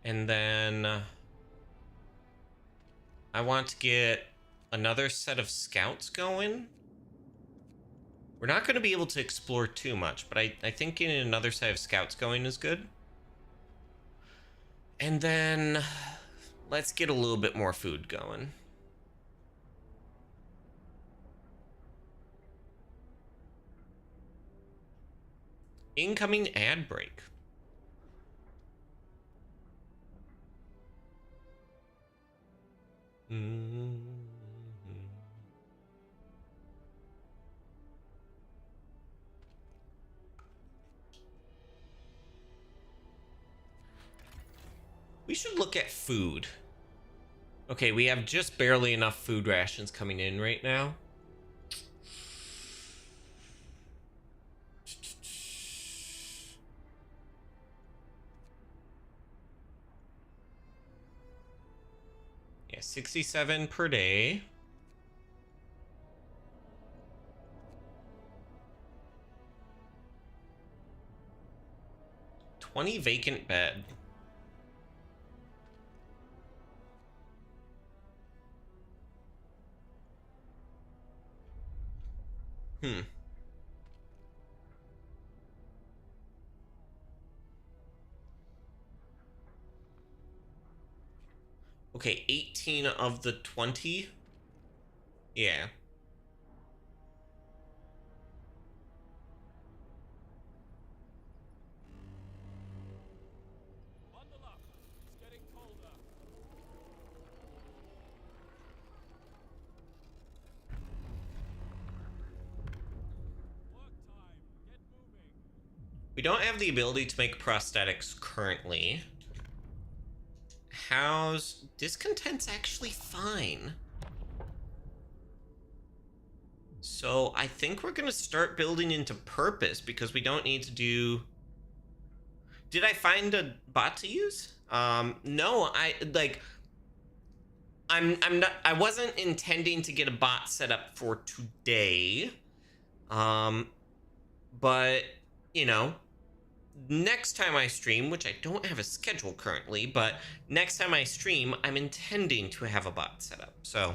And then I want to get another set of scouts going. We're not going to be able to explore too much, but I think getting another set of scouts going is good. And then let's get a little bit more food going. Incoming ad break. We should look at food. Okay, we have just barely enough food rations coming in right now. Yeah, 67 per day. $20 vacant bed. Okay, 18 of the 20. Yeah. Bundle up. It's getting colder. Work time. Get moving. We don't have the ability to make prosthetics currently. How's discontent's actually fine. So I think we're gonna start building into purpose because we don't need to do. Did I find a bot to use? No, I wasn't intending to get a bot set up for today. But you know, next time I stream, which I don't have a schedule currently, but next time I stream, I'm intending to have a bot set up. So,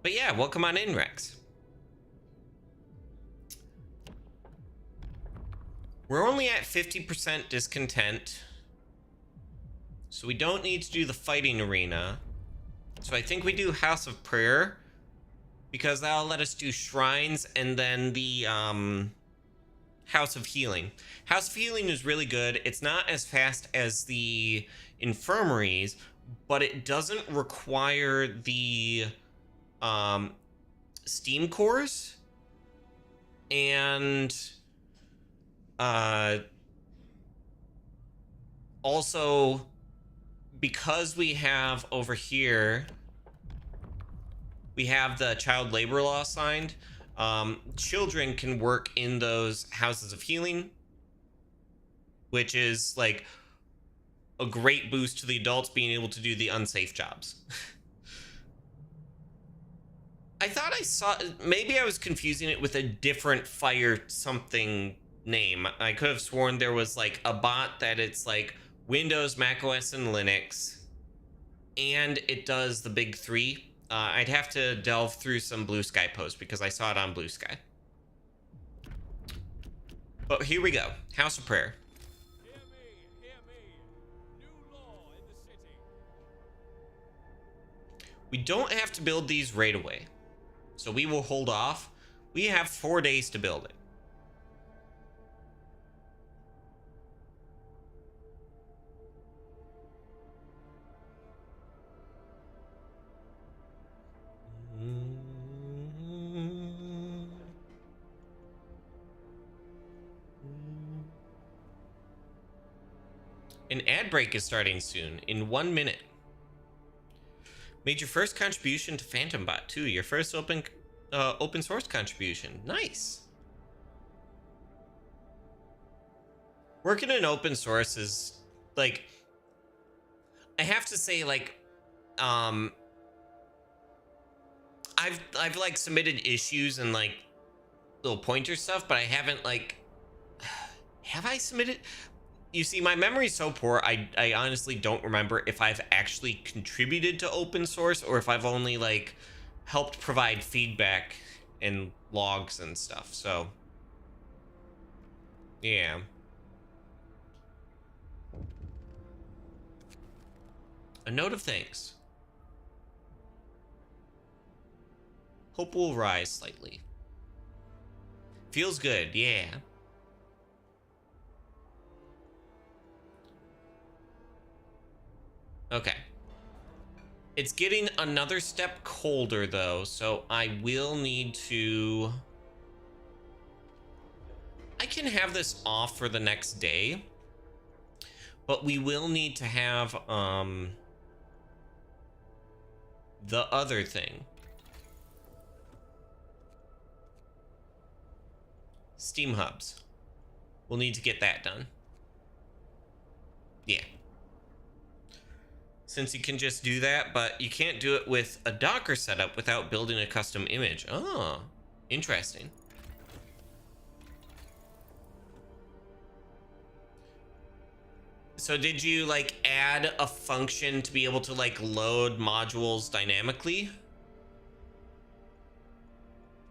but yeah, welcome on in, Rex. We're only at 50% discontent, so we don't need to do the fighting arena. So I think we do House of Prayer, because that'll let us do shrines and then the House of Healing. House of Healing is really good. It's not as fast as the infirmaries, but it doesn't require the steam cores, and also because we have over here, we have the child labor law signed. Children can work in those houses of healing, which is like a great boost to the adults being able to do the unsafe jobs. I thought I saw, maybe I was confusing it with a different fire something name. I could have sworn there was like a bot that it's like Windows, macOS, and Linux, and it does the big three. I'd have to delve through some Blue Sky posts because I saw it on Blue Sky. But here we go. House of Prayer. Hear me, hear me. New law in the city. We don't have to build these right away, so we will hold off. We have 4 days to build it. An ad break is starting soon, in 1 minute. Made your first contribution to PhantomBot 2, your first open source contribution. Nice. Working in open source is like, I have to say, like, I've like submitted issues and like little pointer stuff, but I haven't like, have I submitted? You see, my memory's so poor, I honestly don't remember if I've actually contributed to open source or if I've only, like, helped provide feedback and logs and stuff, so... yeah. A note of thanks. Hope will rise slightly. Feels good, yeah. Okay. It's getting another step colder, though, so I will need to... I can have this off for the next day, but we will need to have, the other thing. Steam hubs. We'll need to get that done. Yeah. Since you can just do that, but you can't do it with a Docker setup without building a custom image. Oh, interesting. So did you, like, add a function to be able to, like, load modules dynamically?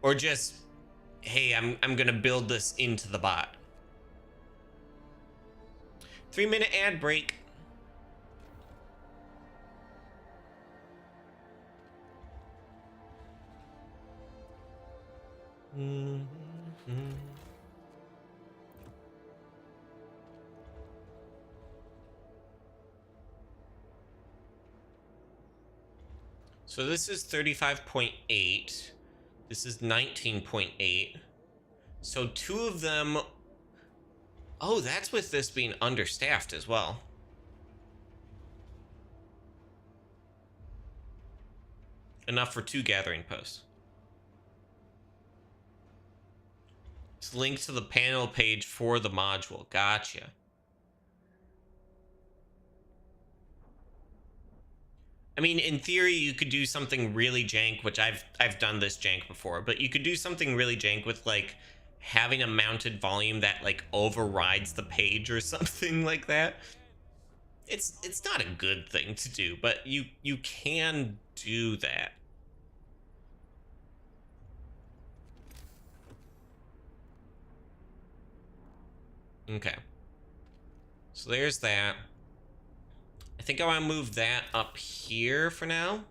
Or just, hey, I'm gonna build this into the bot? 3-minute ad break. So this is 35.8. This is 19.8. So two of them... oh, that's with this being understaffed as well. Enough for 2 gathering posts. It's linked to the panel page for the module. Gotcha. I mean, in theory, you could do something really jank, which I've done this jank before, but you could do something really jank with, like, having a mounted volume that, like, overrides the page or something like that. It's not a good thing to do, but you can do that. Okay. So there's that. I think I want to move that up here for now.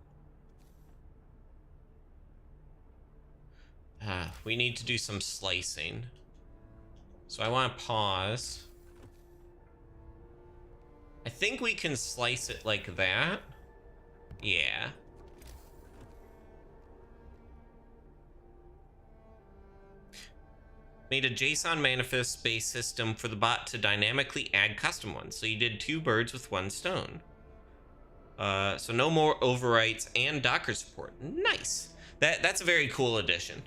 We need to do some slicing. So I want to pause. I think we can slice it like that. Yeah. Made a JSON manifest-based system for the bot to dynamically add custom ones. So you did 2 birds with 1 stone. So no more overwrites and Docker support. Nice. That's a very cool addition.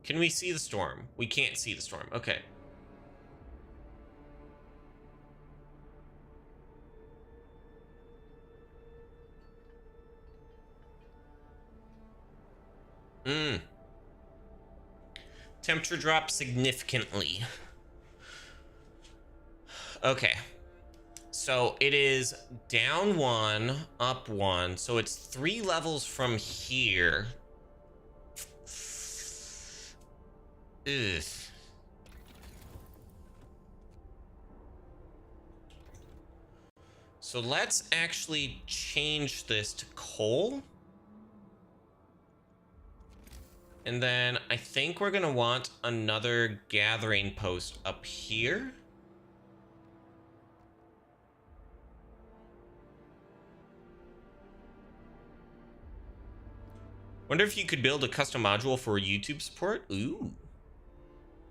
Can we see the storm? We can't see the storm. Okay. Temperature dropped significantly. Okay. So it is down 1, up 1. So it's 3 levels from here. Ugh. So let's actually change this to coal. And then I think we're gonna want another gathering post up here. Wonder if you could build a custom module for YouTube support? Ooh.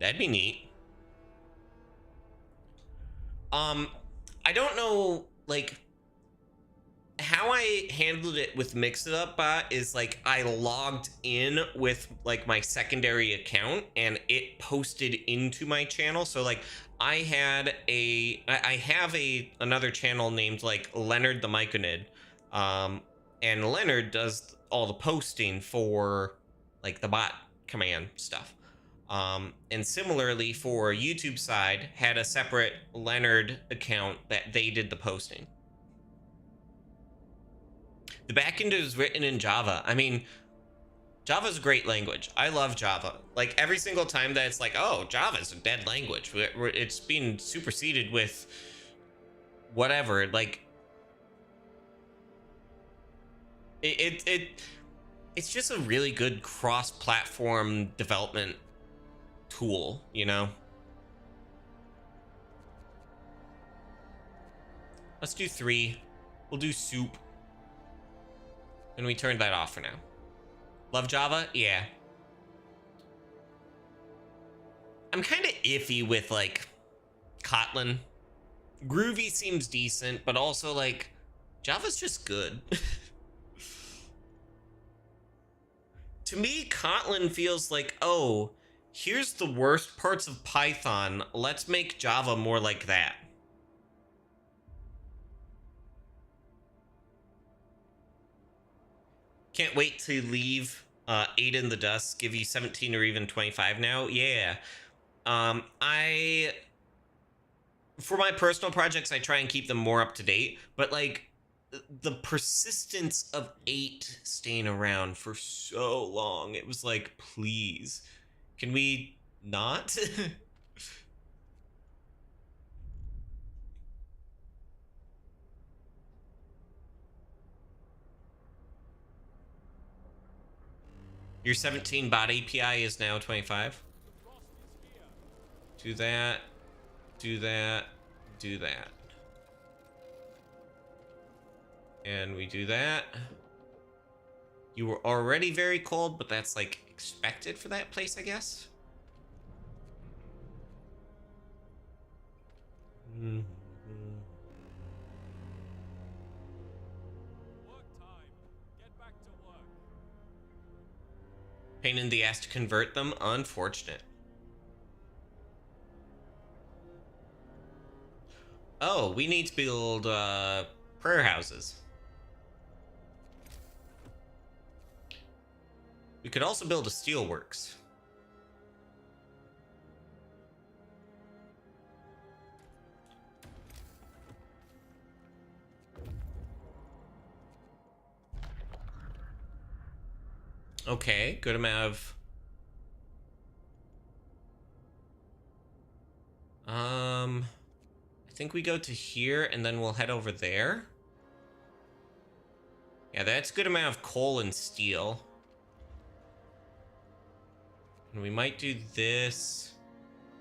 That'd be neat. I don't know, like, how I handled it with Mix It Up Bot is, like, I logged in with, like, my secondary account and it posted into my channel. So, like, I have another channel named, like, Leonard the Myconid. And Leonard does all the posting for, like, the bot command stuff. And similarly for YouTube side, had a separate Leonard account that they did the posting. The backend is written in Java. I mean, Java's a great language. I love Java. Like every single time that it's like, oh, Java's a dead language, it's being superseded with whatever. Like it's just a really good cross-platform development tool, you know. Let's do 3. We'll do soup. And we turned that off for now. Love Java? Yeah. I'm kind of iffy with like Kotlin. Groovy seems decent, but also like Java's just good. To me, Kotlin feels like, oh, here's the worst parts of Python. Let's make Java more like that. Can't wait to leave 8 in the dust, give you 17 or even 25 now. Yeah. For my personal projects, I try and keep them more up to date, but like the persistence of 8 staying around for so long, it was like, please, can we not? Your 17 bot API is now 25. Do that, do that, do that. And we do that. You were already very cold, but that's like expected for that place, I guess. Mm-hmm. Work time. Get back to work. Pain in the ass to convert them. Unfortunate. Oh, we need to build prayer houses. We could also build a steelworks. Okay, good amount of I think we go to here and then we'll head over there. Yeah, that's a good amount of coal and steel. And we might do this.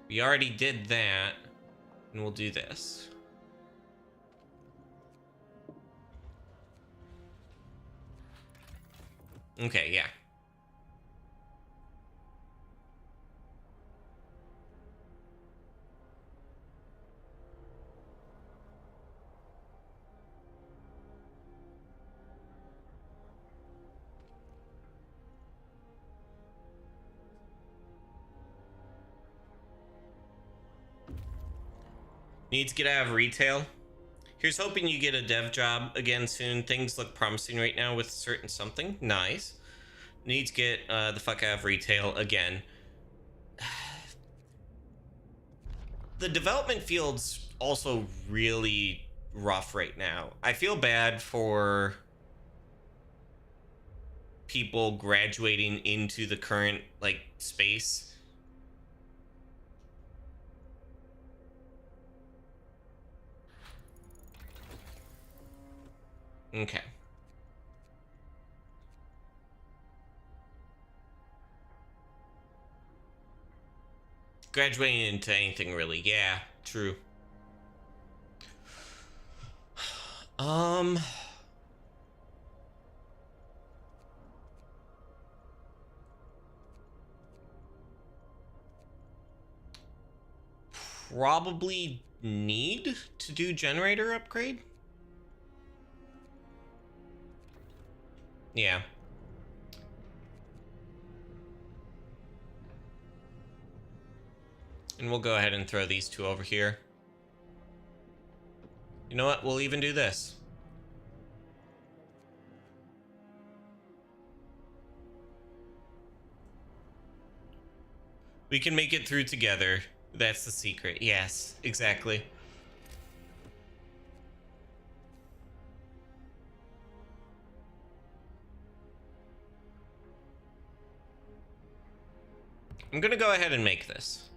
We already did that. And we'll do this. Okay, yeah. Need to get out of retail. Here's hoping you get a dev job again soon. Things look promising right now with certain something. Nice. Need to get the fuck out of retail again. The development field's also really rough right now. I feel bad for people graduating into the current like space. Okay. Graduating into anything really. Yeah, true. Probably need to do generator upgrade. Yeah. And we'll go ahead and throw these 2 over here. You know what? We'll even do this. We can make it through together. That's the secret. Yes, exactly. I'm gonna go ahead and make this.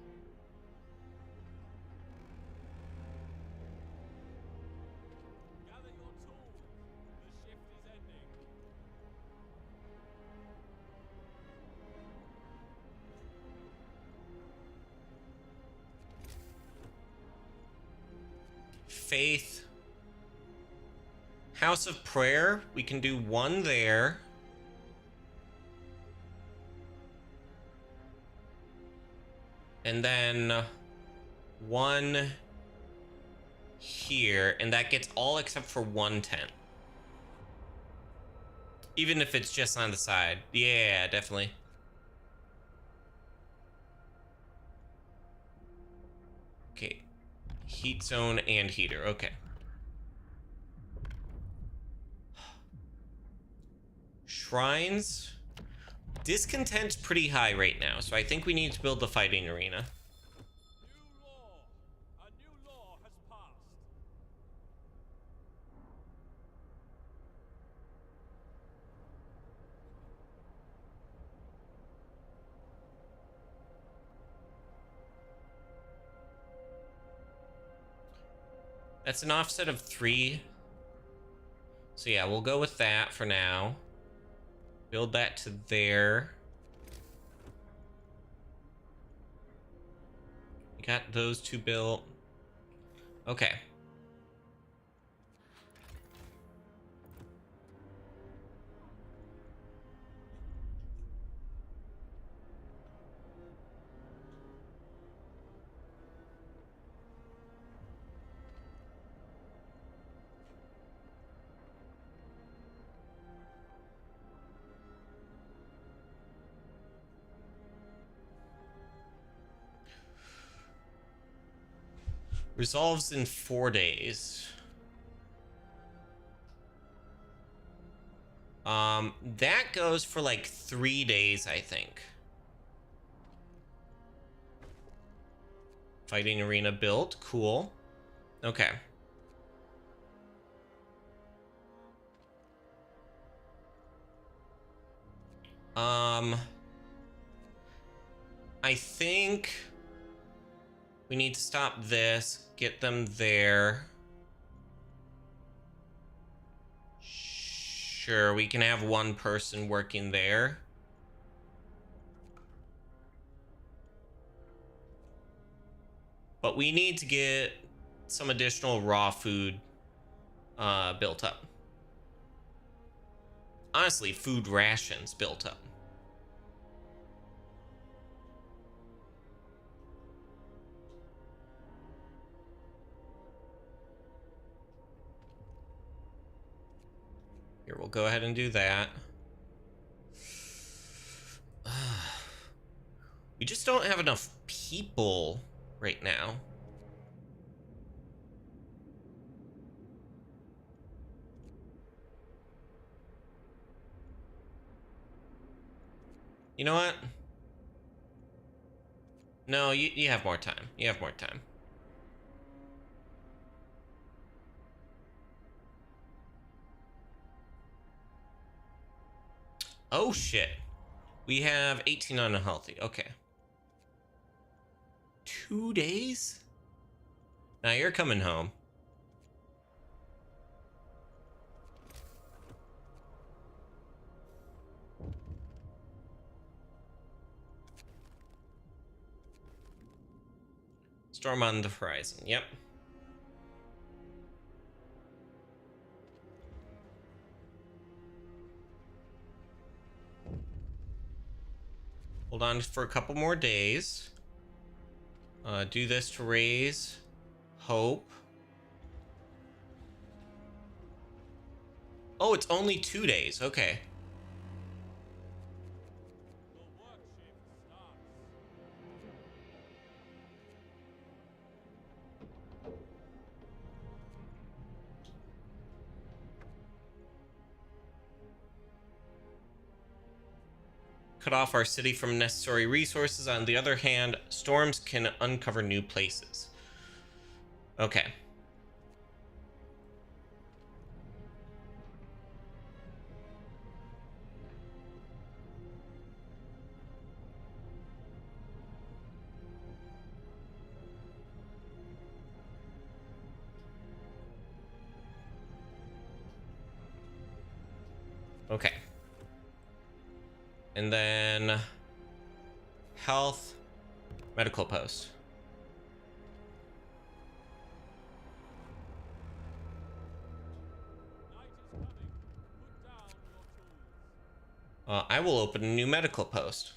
Gather your tools. The shift is ending. Faith. House of Prayer. We can do one there. And then one here. And that gets all except for one tent. Even if it's just on the side. Yeah, definitely. Okay. Heat zone and heater. Okay. Shrines. Discontent's pretty high right now, so I think we need to build the fighting arena. New law. A new law has passed. That's an offset of 3. So yeah, we'll go with that for now. Build that to there. We got those 2 built. Okay. Resolves in 4 days. That goes for like 3 days, I think. Fighting arena built. Cool. Okay. I think we need to stop this, get them there. Sure, we can have one person working there. But we need to get some additional raw food built up. Honestly, food rations built up. Here, we'll go ahead and do that. We just don't have enough people right now. You know what? No, you have more time. You have more time. Oh, shit. We have 18 unhealthy. Okay. 2 days? Now you're coming home. Storm on the horizon. Yep. Hold on for a couple more days. Do this to raise hope. Oh, it's only 2 days. Okay. The work shift starts. cut off our city from necessary resources. On the other hand, storms can uncover new places. Okay. Okay. And then health, medical post. Night is coming. Put down your tools. I will open a new medical post.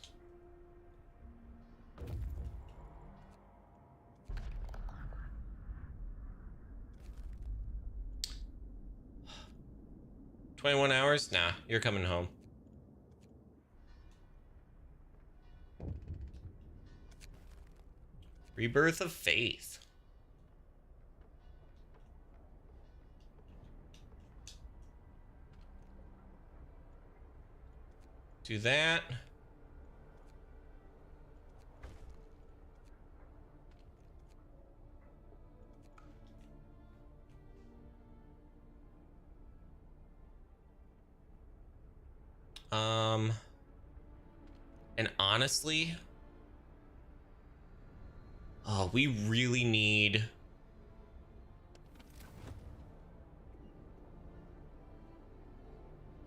"21 hours? Nah, you're coming home." Rebirth of Faith. Do that. And honestly, oh, we really need...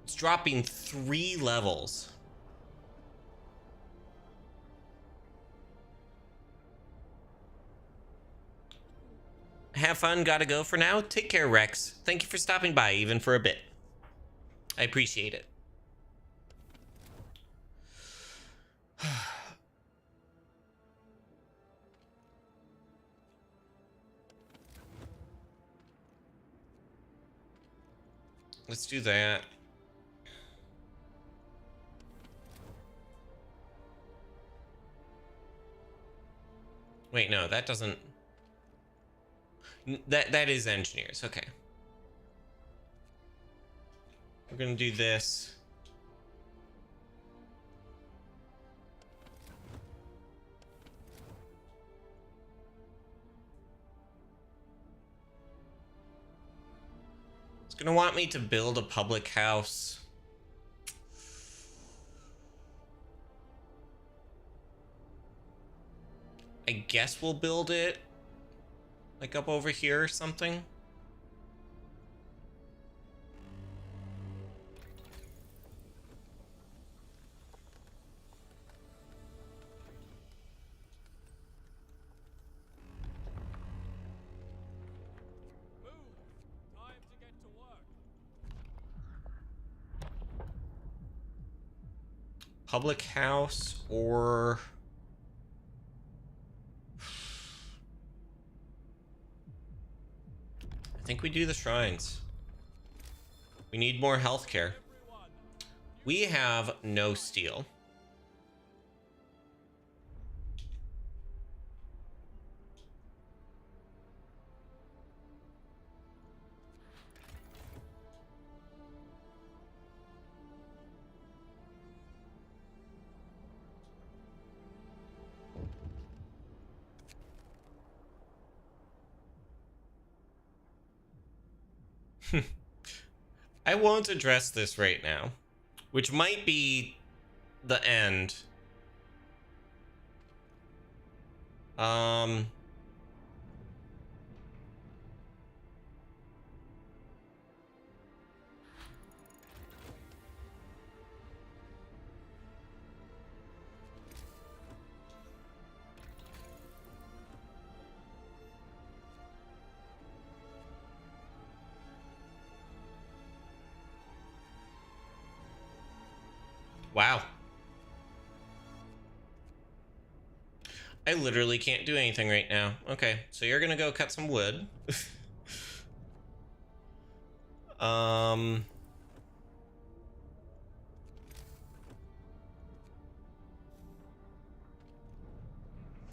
It's dropping 3 levels. Have fun, gotta go for now. Take care, Rex. Thank you for stopping by, even for a bit. I appreciate it. Let's do that. Wait, no, that doesn't... That is engineers. Okay. We're gonna do this. It's gonna want me to build a public house. I guess we'll build it like up over here or something. Move. Time to get to work. Public house or... I think we do the shrines. We need more healthcare. Everyone, We have no steel. I won't address this right now, which might be the end. Wow. I literally can't do anything right now. Okay, so you're gonna go cut some wood.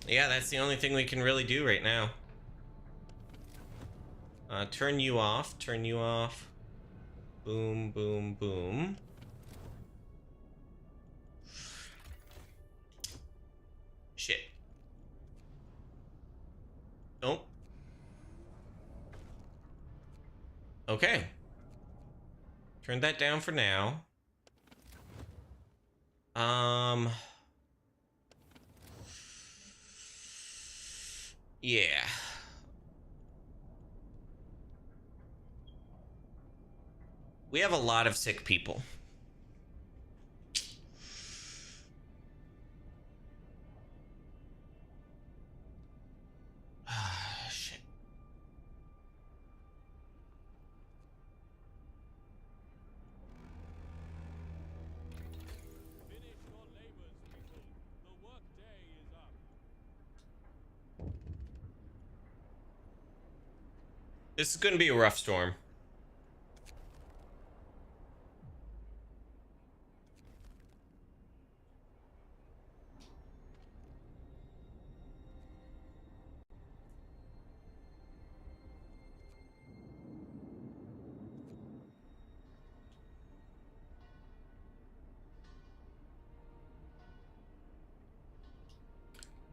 Yeah, that's the only thing we can really do right now. Turn you off, turn you off. Boom, boom, boom. Okay. Turn that down for now. Yeah. We have a lot of sick people. Shit. Finish your labors, people. The work day is up. This is going to be a rough storm.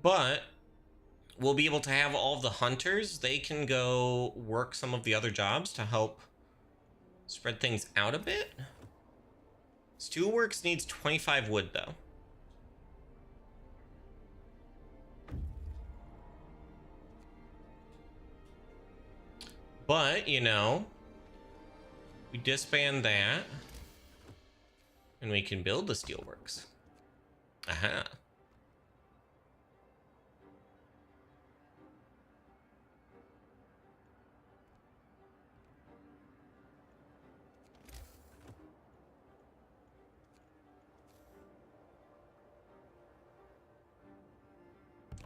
But we'll be able to have all of the hunters. They can go work some of the other jobs to help spread things out a bit. Steelworks needs 25 wood, though. But, you know, we disband that, and we can build the steelworks. Aha.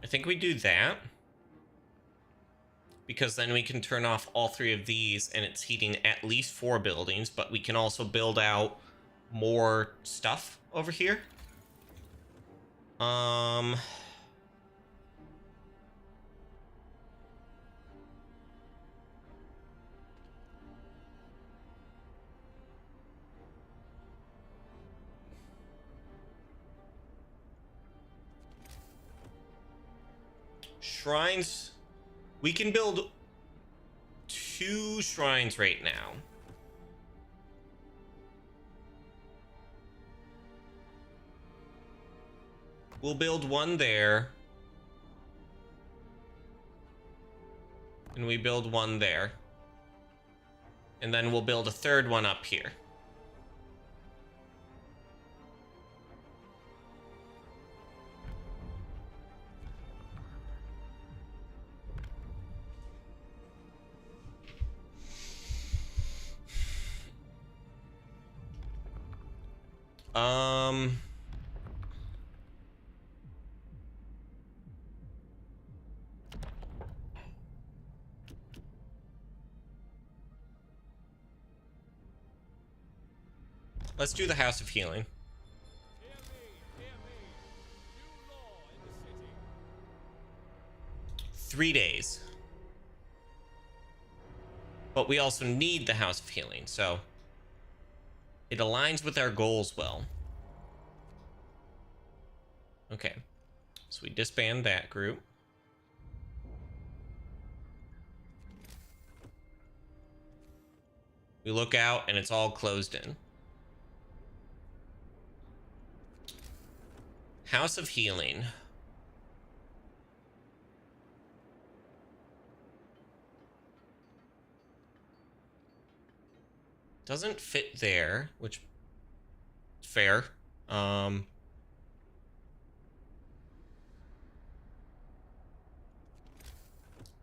I think we do that, because then we can turn off all 3 of these and it's heating at least 4 buildings, but we can also build out more stuff over here. Shrines. We can build 2 shrines right now. We'll build one there. And we build one there. And then we'll build a 3rd one up here. Let's do the House of Healing. Hear me, hear me. New law in the city. 3 days. But we also need the House of Healing, so it aligns with our goals well. Okay. So we disband that group. We look out and it's all closed in. House of Healing. Doesn't fit there, which fair.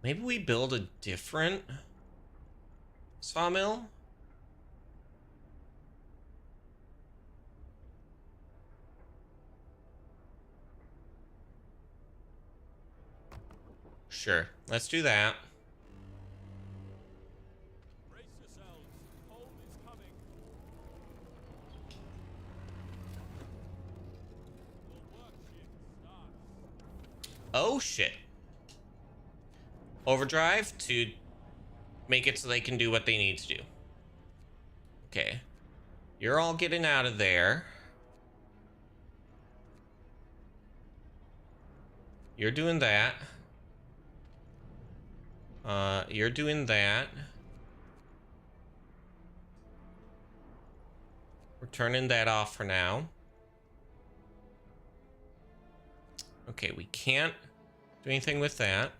Maybe we build a different sawmill? Sure, let's do that. Brace yourselves. Home is coming. The work shift starts. Oh shit. Overdrive to make it so they can do what they need to do. Okay. You're all getting out of there. You're doing that. You're doing that. turning that off for now. Okay, we can't do anything with that.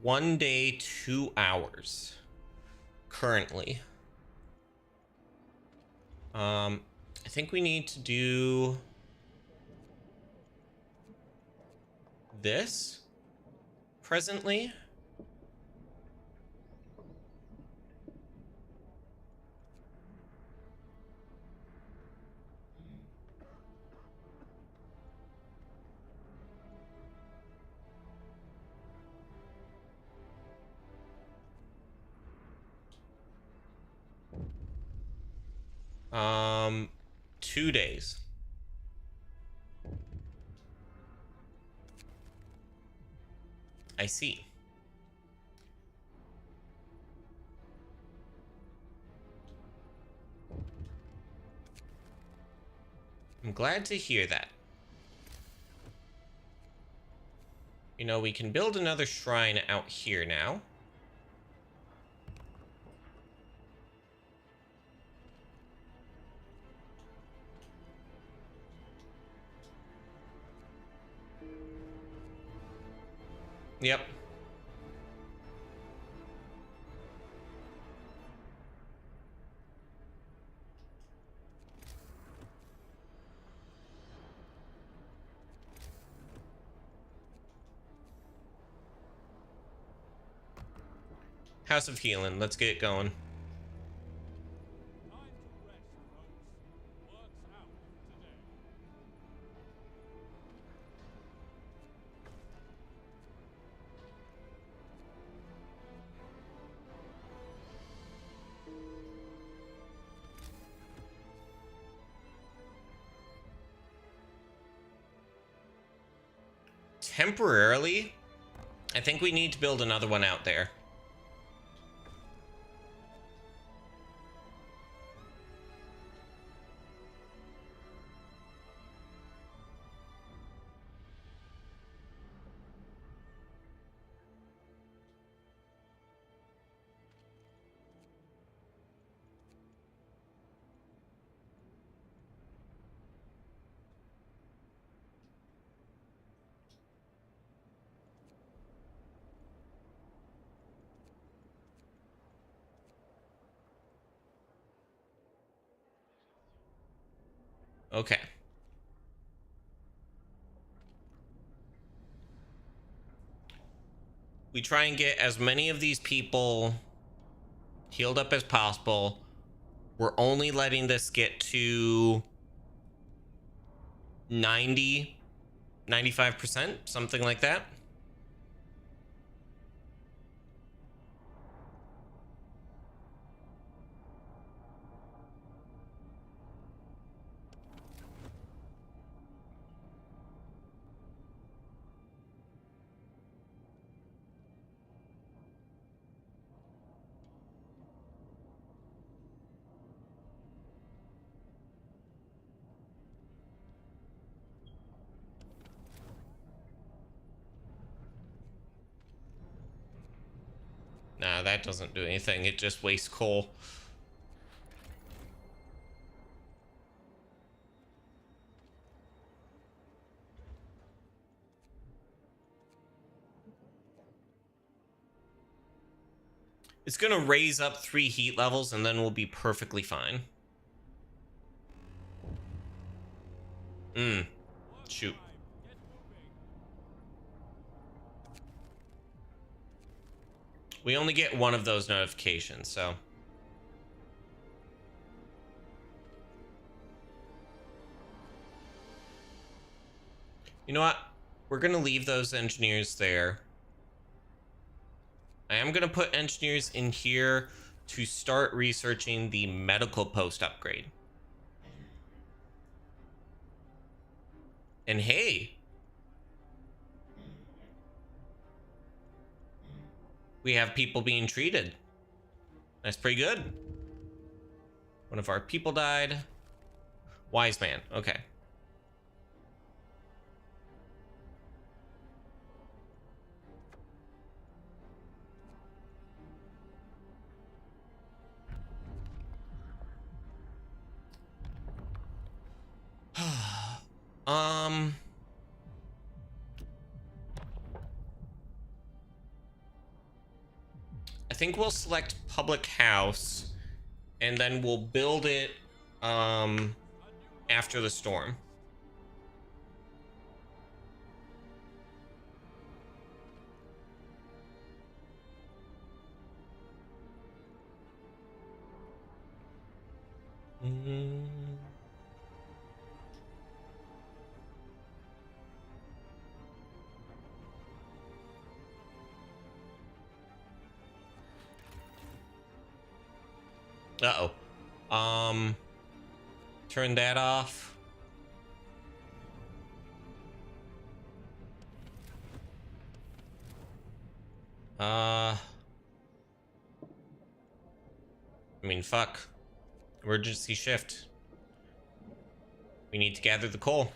One day, 2 hours. Currently. I think we need to do this presently. Um, 2 days. I see. I'm glad to hear that. You know, we can build another shrine out here now. Yep. House of Healing, let's get it going. Time to rest, folks. Work's out for today. Temporarily, I think we need to build another one out there. Okay. We try and get as many of these people healed up as possible. We're only letting this get to 90, 95%, something like that. Nah, that doesn't do anything. It just wastes coal. It's gonna raise up 3 heat levels and then we'll be perfectly fine. Shoot. Get moving. We only get one of those notifications, so. You know what? We're gonna leave those engineers there. I am gonna put engineers in here to start researching the medical post upgrade. And hey, We have people being treated. That's pretty good. One of our people died. Wise man. Okay. um... I think we'll select public house and then we'll build it after the storm. Uh-oh. Turn that off. I mean, fuck. Emergency shift. We need to gather the coal.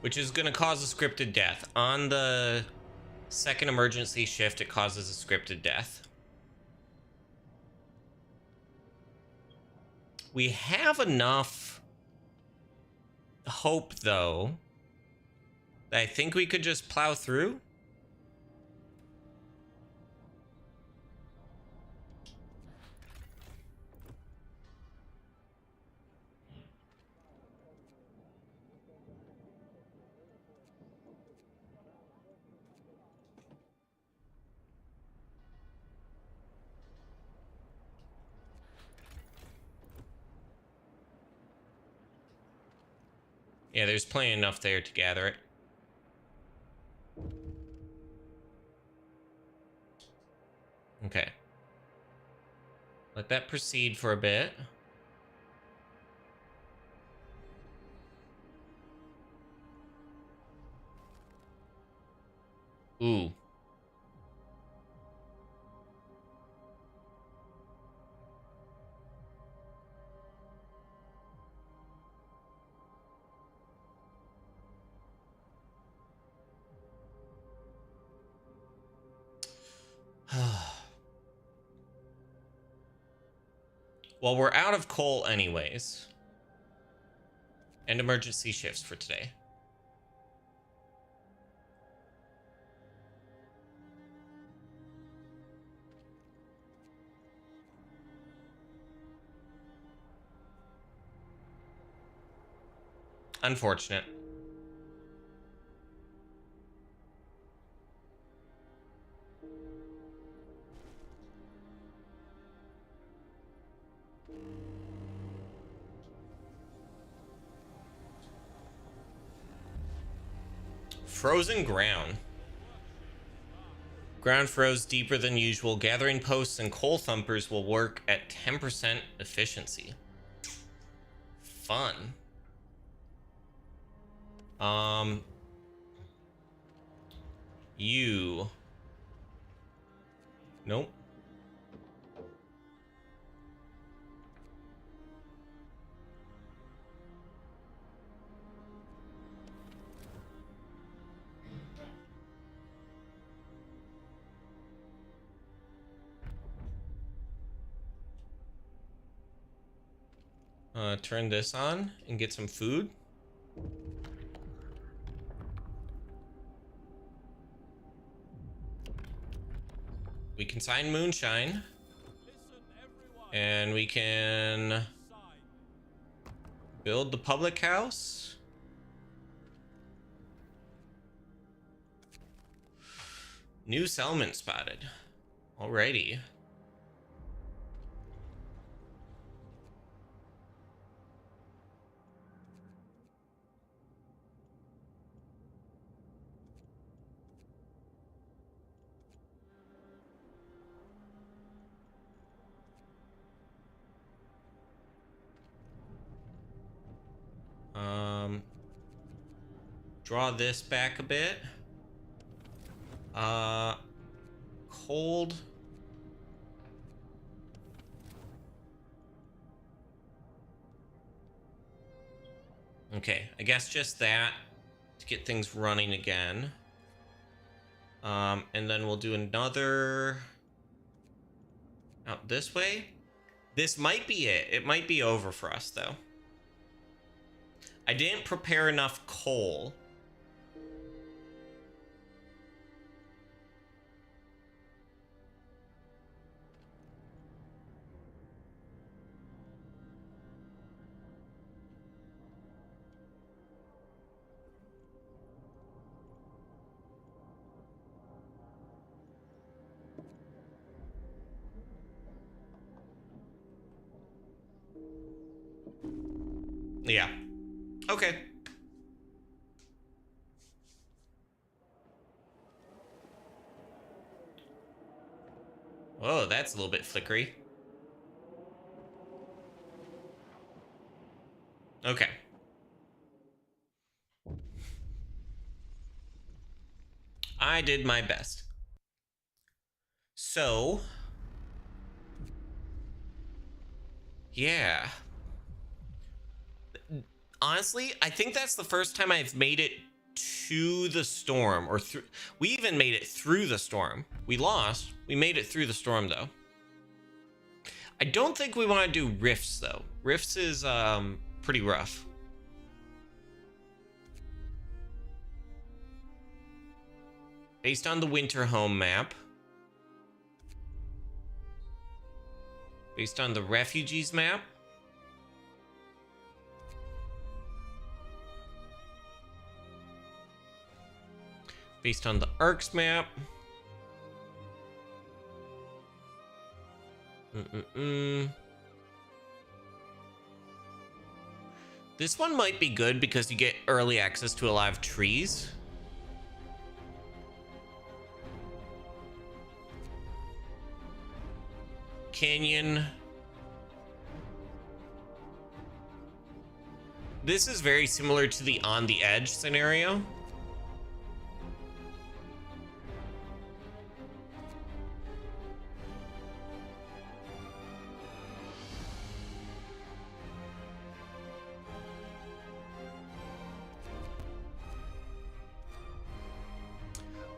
Which is going to cause a scripted death. On the second emergency shift, it causes a scripted death. We have enough hope, though, that I think we could just plow through. Yeah, there's plenty enough there to gather it. Okay. Let that proceed for a bit. Ooh. Well, we're out of coal anyways. And emergency shifts for today. Unfortunate. Frozen ground. Ground froze deeper than usual. Gathering posts and coal thumpers will work at 10% efficiency. Fun. You. Nope. Turn this on and get some food. We can sign moonshine. And we can build the public house. New settlement spotted. Alrighty. Draw this back a bit. Cold. Okay, I guess just that to get things running again. And then we'll do another out this way. This might be it. It might be over for us, though. I didn't prepare enough coal. Yeah. Okay. Whoa, that's a little bit flickery. Okay. I did my best. So, yeah. Honestly, I think that's the first time I've made it to the storm, or through. We even made it through the storm. We lost. We made it through the storm, though. I don't think we want to do rifts, though. Rifts is pretty rough. Based on the winter home map. Based on the refugees map. Based on the ARCs map. This one might be good because you get early access to a lot of trees. Canyon. This is very similar to the on the edge scenario.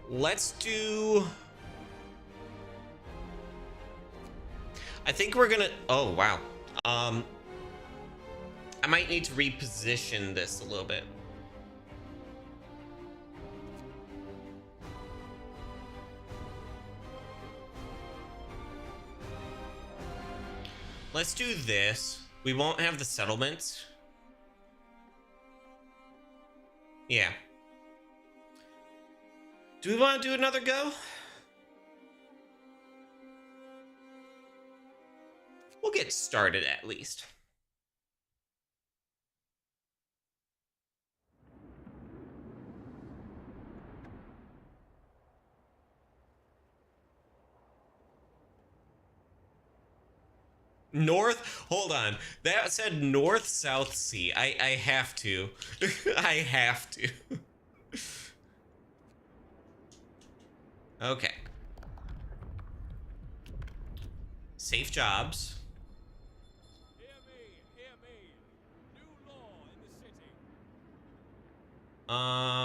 Let's do... I think we're gonna... Oh, wow. I might need to reposition this a little bit. Let's do this. We won't have the settlements. Yeah. Do we want to do another go? We'll get started at least. North, hold on. That said North South Sea. I have to. I have to. Okay. Safe jobs. Hear me, hear me. New law in the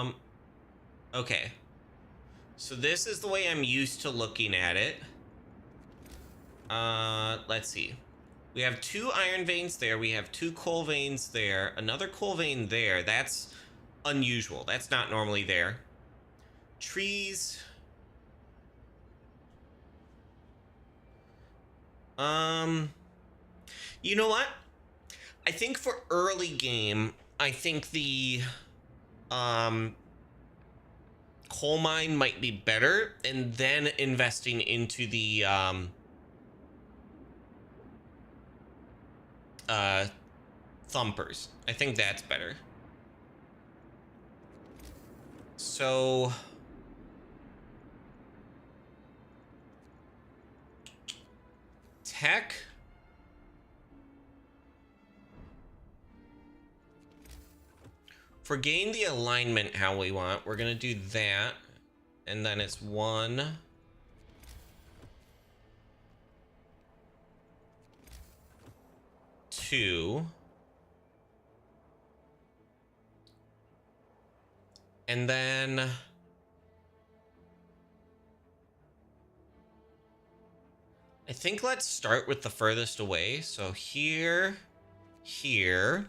city. Okay. So this is the way I'm used to looking at it. Let's see. We have 2 iron veins there. We have 2 coal veins there. Another coal vein there. That's unusual. That's not normally there. Trees. You know what? I think for early game, I think the coal mine might be better, and then investing into the thumpers. I think that's better. So tech. we're getting the alignment how we want, we're gonna do that. And then it's 1, 2, and then I think let's start with the furthest away. So here, here.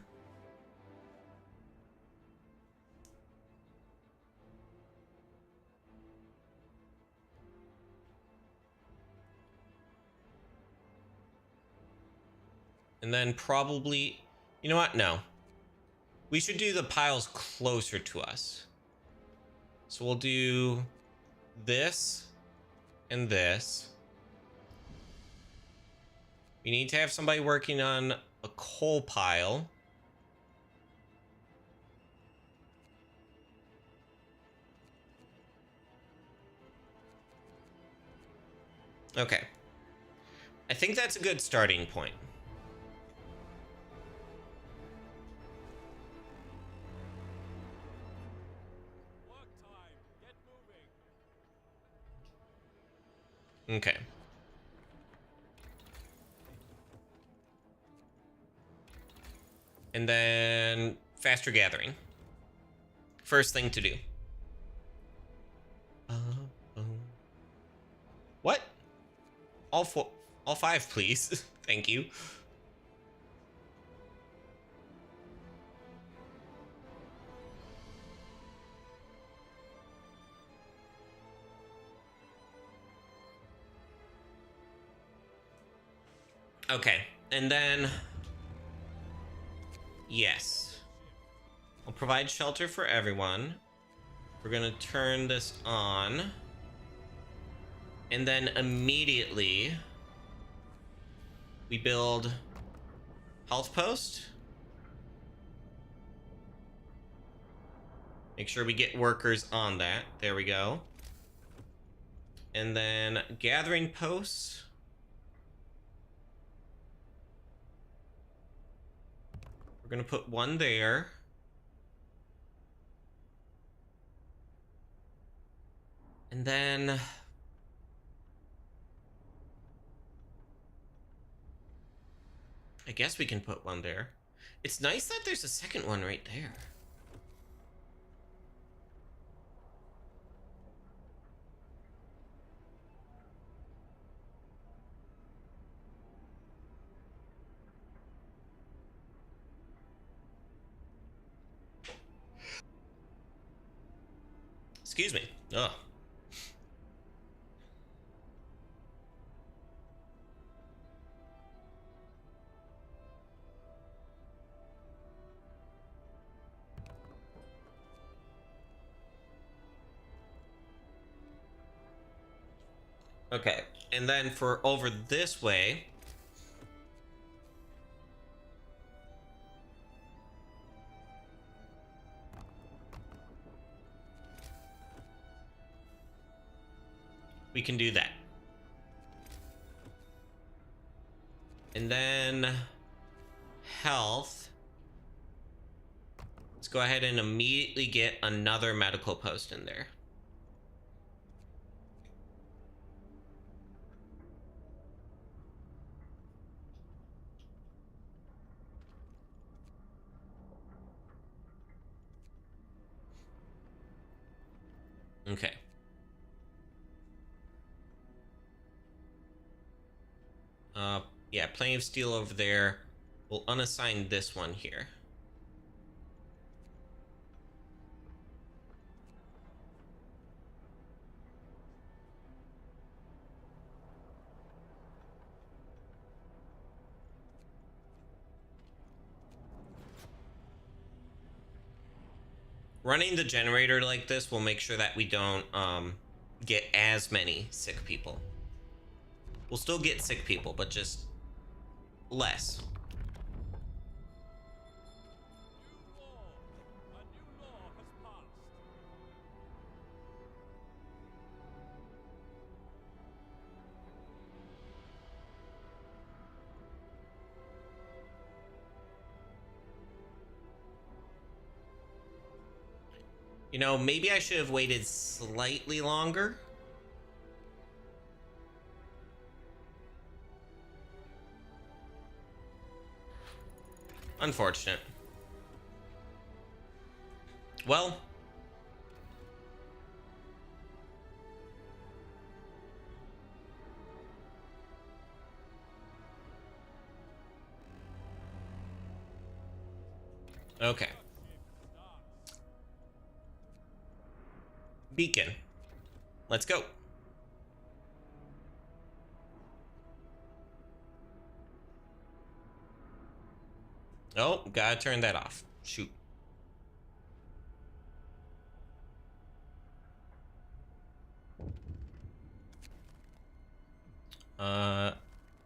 And then probably, you know what? No. We should do the piles closer to us. So we'll do this and this. We need to have somebody working on a coal pile. Okay. I think that's a good starting point. Work time. Get moving. Okay. And then faster gathering. First thing to do. What? All 5, please. Thank you. Okay, and then yes, I'll provide shelter for everyone. We're gonna turn this on, and then immediately we build health post. Make sure we get workers on that. There we go. And then gathering posts. We're gonna put 1 there. And then I guess we can put 1 there. It's nice that there's a second one right there. Excuse me. Ugh. Okay, and then for over this way, we can do that. And then health. Let's go ahead and immediately get another medical post in there. Okay. Yeah, plenty of steel over there. We'll unassign this one here. Running the generator like this will make sure that we don't get as many sick people. We'll still get sick people, but just less. New law. A new law has passed. You know, maybe I should have waited slightly longer. Unfortunate. Well. Okay. Beacon. Let's go. Oh, gotta turn that off. Shoot.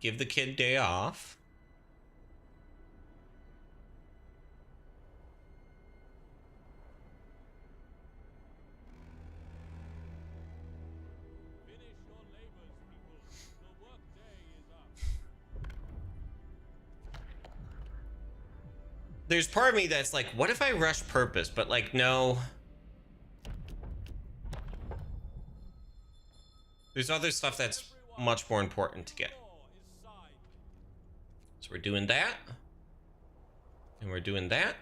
Give the kid day off. Finish your labors, people. The work day is up. There's part of me that's like, what if I rush purpose? But like, no. There's other stuff that's much more important to get. So we're doing that. And we're doing that.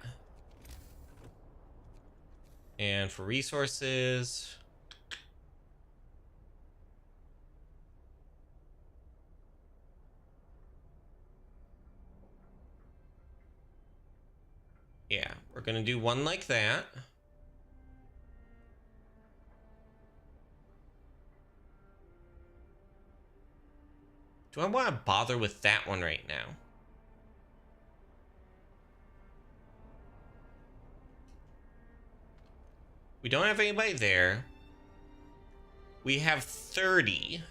And for resources. Yeah, we're gonna do one like that. Do I want to bother with that one right now? We don't have anybody there. We have 30.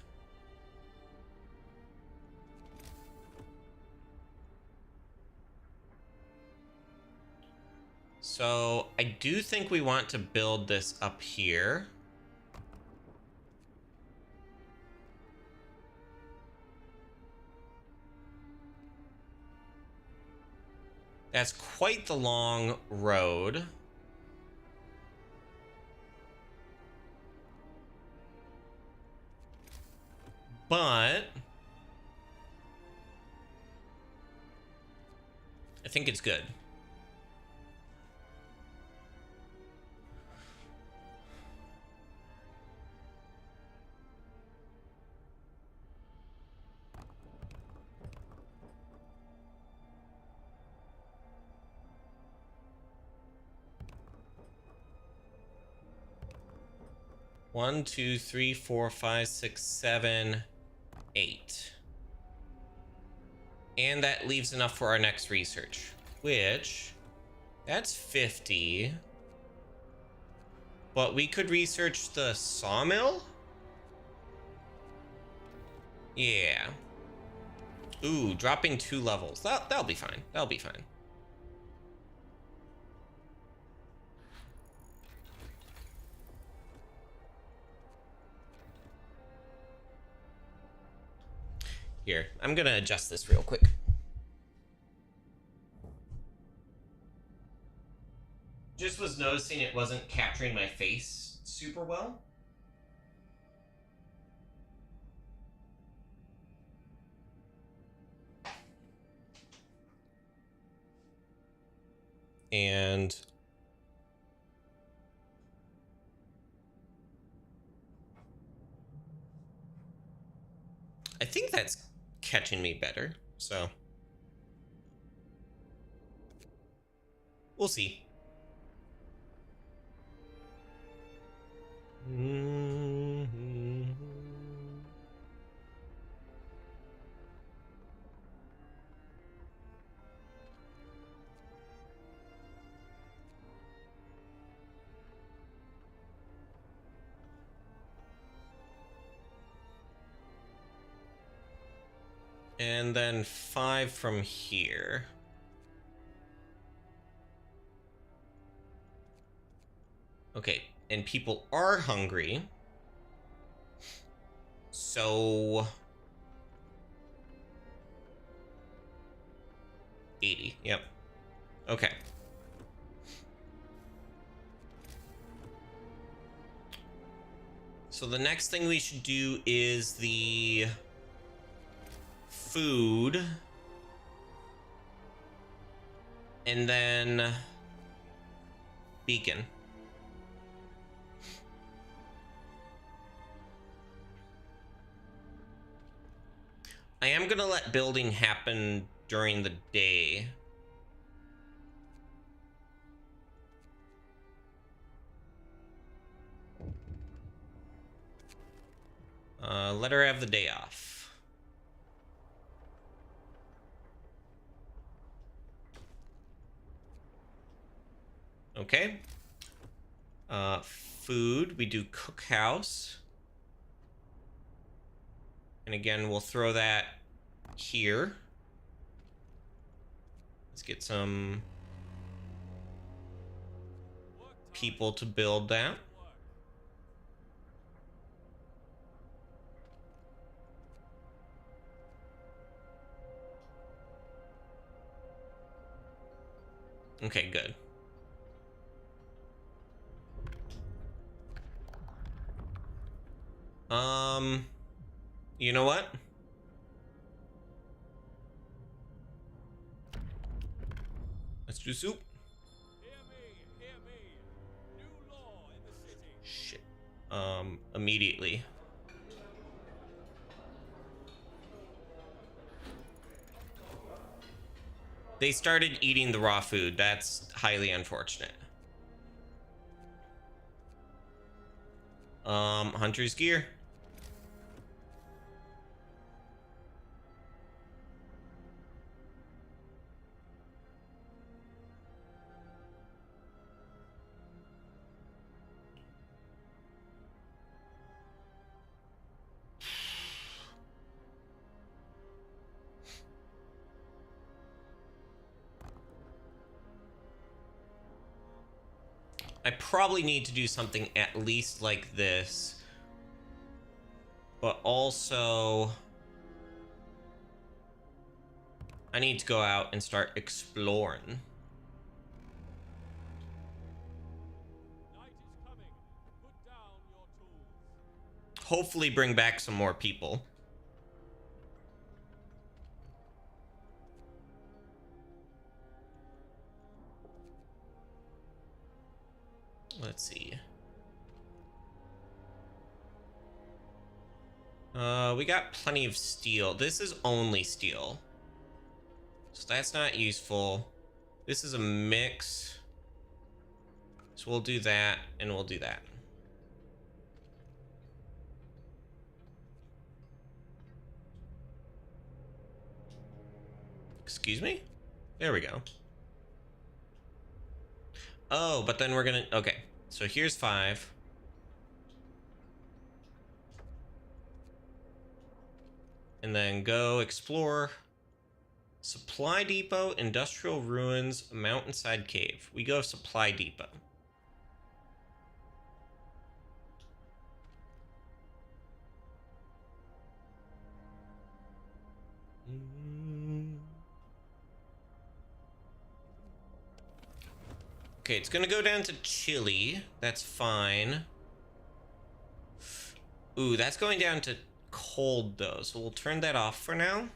So I do think we want to build this up here. That's quite the long road. But I think it's good. One, two, three, four, five, six, 7, 8. And that leaves enough for our next research, which that's 50. But we could research the sawmill. Yeah. Ooh, dropping 2 levels. That'll be fine. That'll be fine. Here, I'm gonna adjust this real quick. Just was noticing it wasn't capturing my face super well. And I think that's catching me better, so we'll see. And then 5 from here. Okay, and people are hungry. So 80, yep. Okay. So the next thing we should do is the food. And then beacon. I am gonna let building happen during the day. Let her have the day off. Okay. Food, we do cookhouse. And again, we'll throw that here. Let's get some people to build that. Okay, good. You know what? Let's do soup. Hear me, hear me. New law in the city. Shit. Immediately. They started eating the raw food. That's highly unfortunate. Hunter's gear. I probably need to do something at least like this. But also, I need to go out and start exploring. Night is coming. Put down your tools. Hopefully bring back some more people. Let's see. We got plenty of steel. This is only steel, so that's not useful. This is a mix, so we'll do that and we'll do that. Excuse me? There we go. Oh, but then we're gonna, okay, so here's 5. And then go explore supply depot, industrial ruins, mountainside cave. We go supply depot. Okay, it's gonna go down to chili. That's fine. Ooh, that's going down to cold though, so we'll turn that off for now.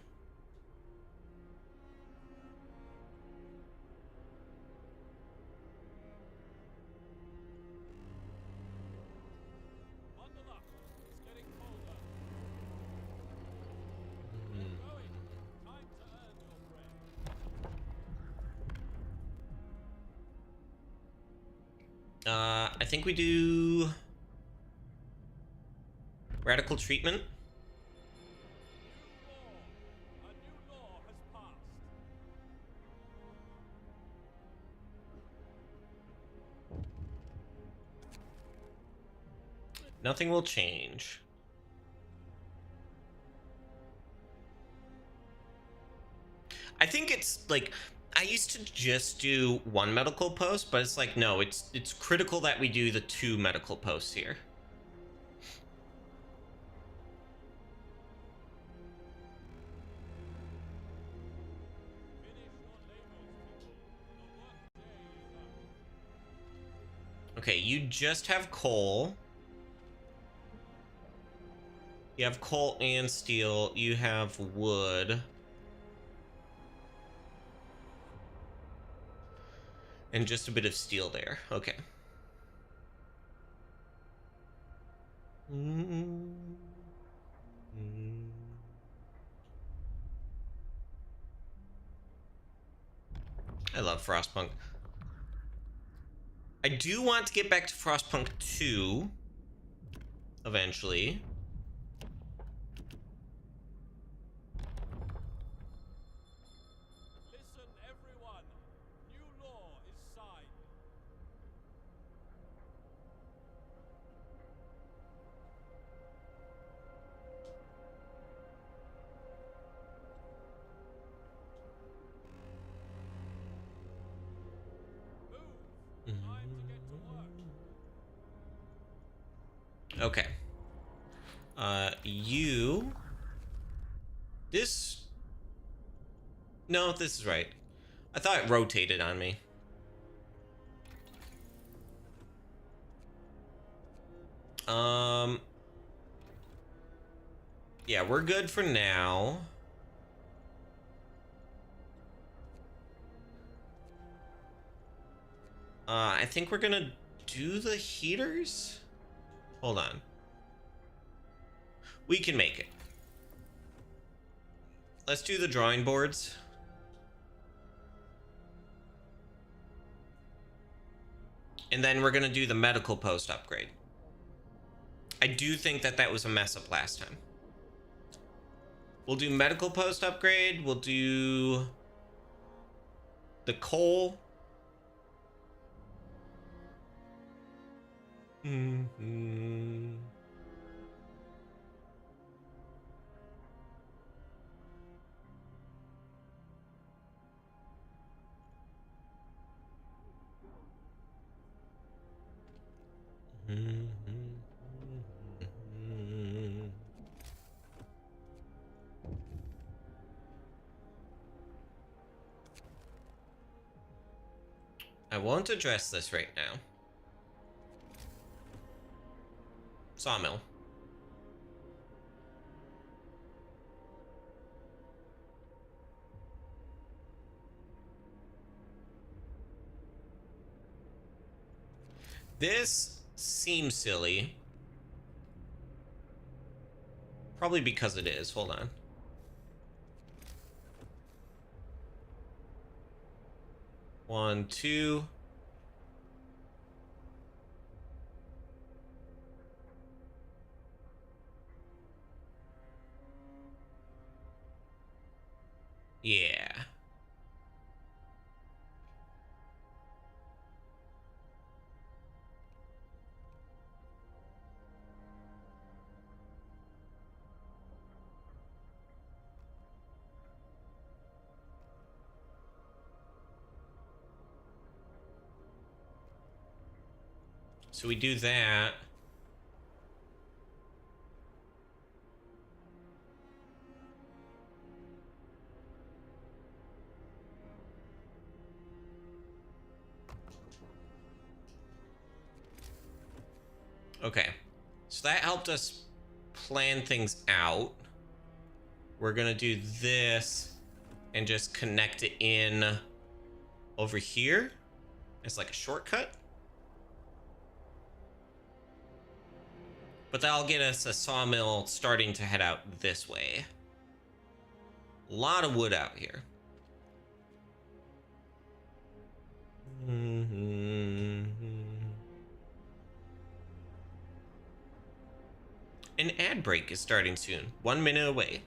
Bundle up. It's getting colder. Get going. Time to earn your bread. I think we do radical treatment. A new law has passed. Nothing will change. I think it's like, I used to just do 1 medical post, but it's like, no, it's critical that we do the 2 medical posts here. Finish your labors, people. The work day is up. Okay, you just have coal. You have coal and steel. You have wood. And just a bit of steel there. Okay. I love Frostpunk. I do want to get back to Frostpunk 2 eventually. Listen, everyone. New law is signed. Move. Time to get to work. Okay. You... This... No, this is right. I thought it rotated on me. Yeah, we're good for now. I think we're gonna do the heaters? Hold on. We can make it. Let's do the drawing boards. And then we're gonna do the medical post upgrade. I do think that that was a mess up last time. We'll do medical post upgrade. We'll do the coal. I won't address this right now. Sawmill. This seems silly. Probably because it is. Hold on. One, two. Yeah. So we do that. Okay. So that helped us plan things out. We're gonna do this and just connect it in over here. It's like a shortcut. But that'll get us a sawmill starting to head out this way. A lot of wood out here. An ad break is starting soon. 1 minute away.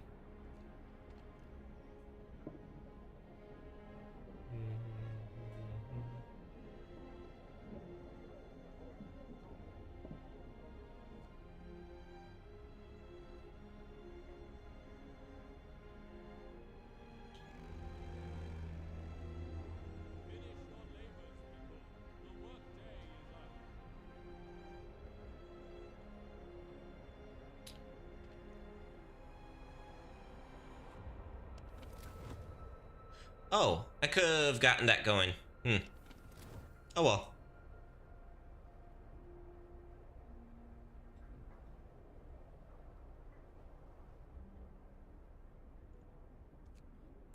Finish your labors, people. The workday is up. Oh, I could have gotten that going. Oh well.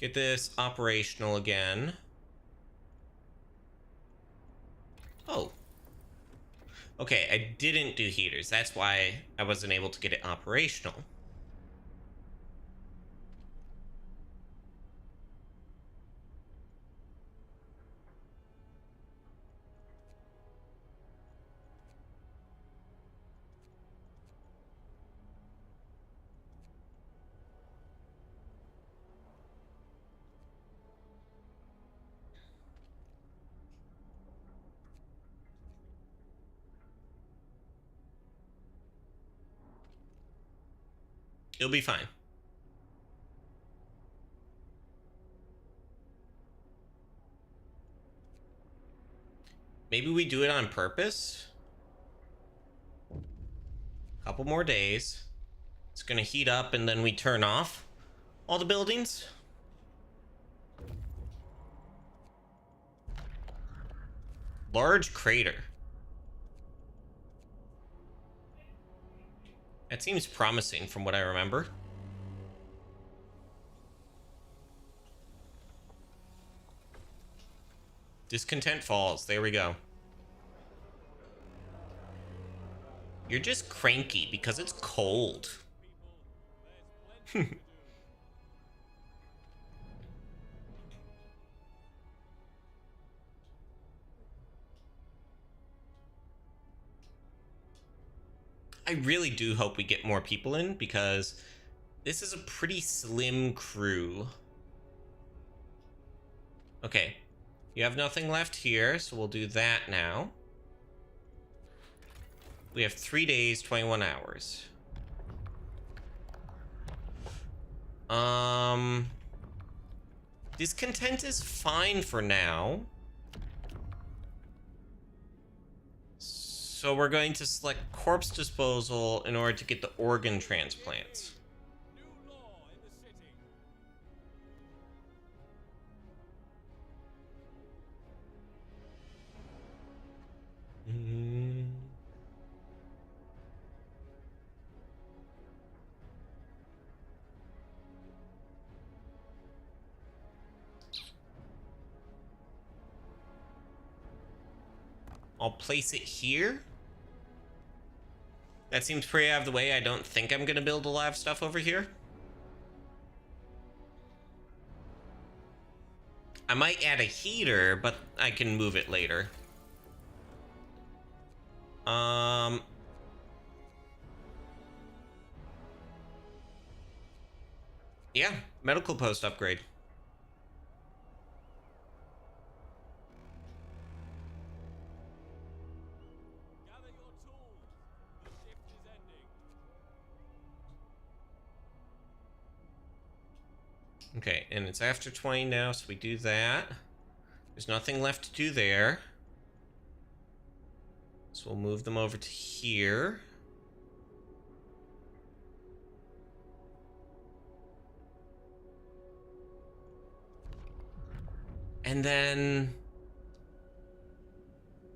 Get this operational again. Oh. Okay, I didn't do heaters. That's why I wasn't able to get it operational. It'll be fine. Maybe we do it on purpose. Couple more days. It's gonna heat up and then we turn off all the buildings. Large crater. That seems promising from what I remember. Discontent Falls. There we go. You're just cranky because it's cold. I really do hope we get more people in because this is a pretty slim crew. Okay. You have nothing left here, so we'll do that now. We have 3 days, 21 hours. Discontent is fine for now. So we're going to select corpse disposal in order to get the organ transplants. New law in the city. I'll place it here. That seems pretty out of the way. I don't think I'm gonna build a lot of stuff over here. I might add a heater, but I can move it later. Yeah, medical post upgrade. Gather your tools. The shift is ending. Okay, and it's after 20 now, so we do that. There's nothing left to do there. So we'll move them over to here. And then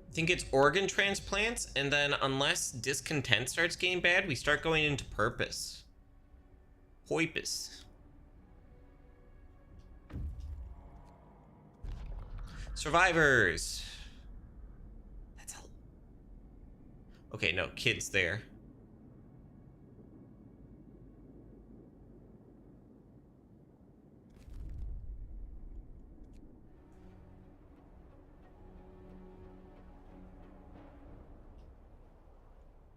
I think it's organ transplants, and then unless discontent starts getting bad, we start going into purpose. Hoipus. Survivors. That's a... Okay, no, kids there.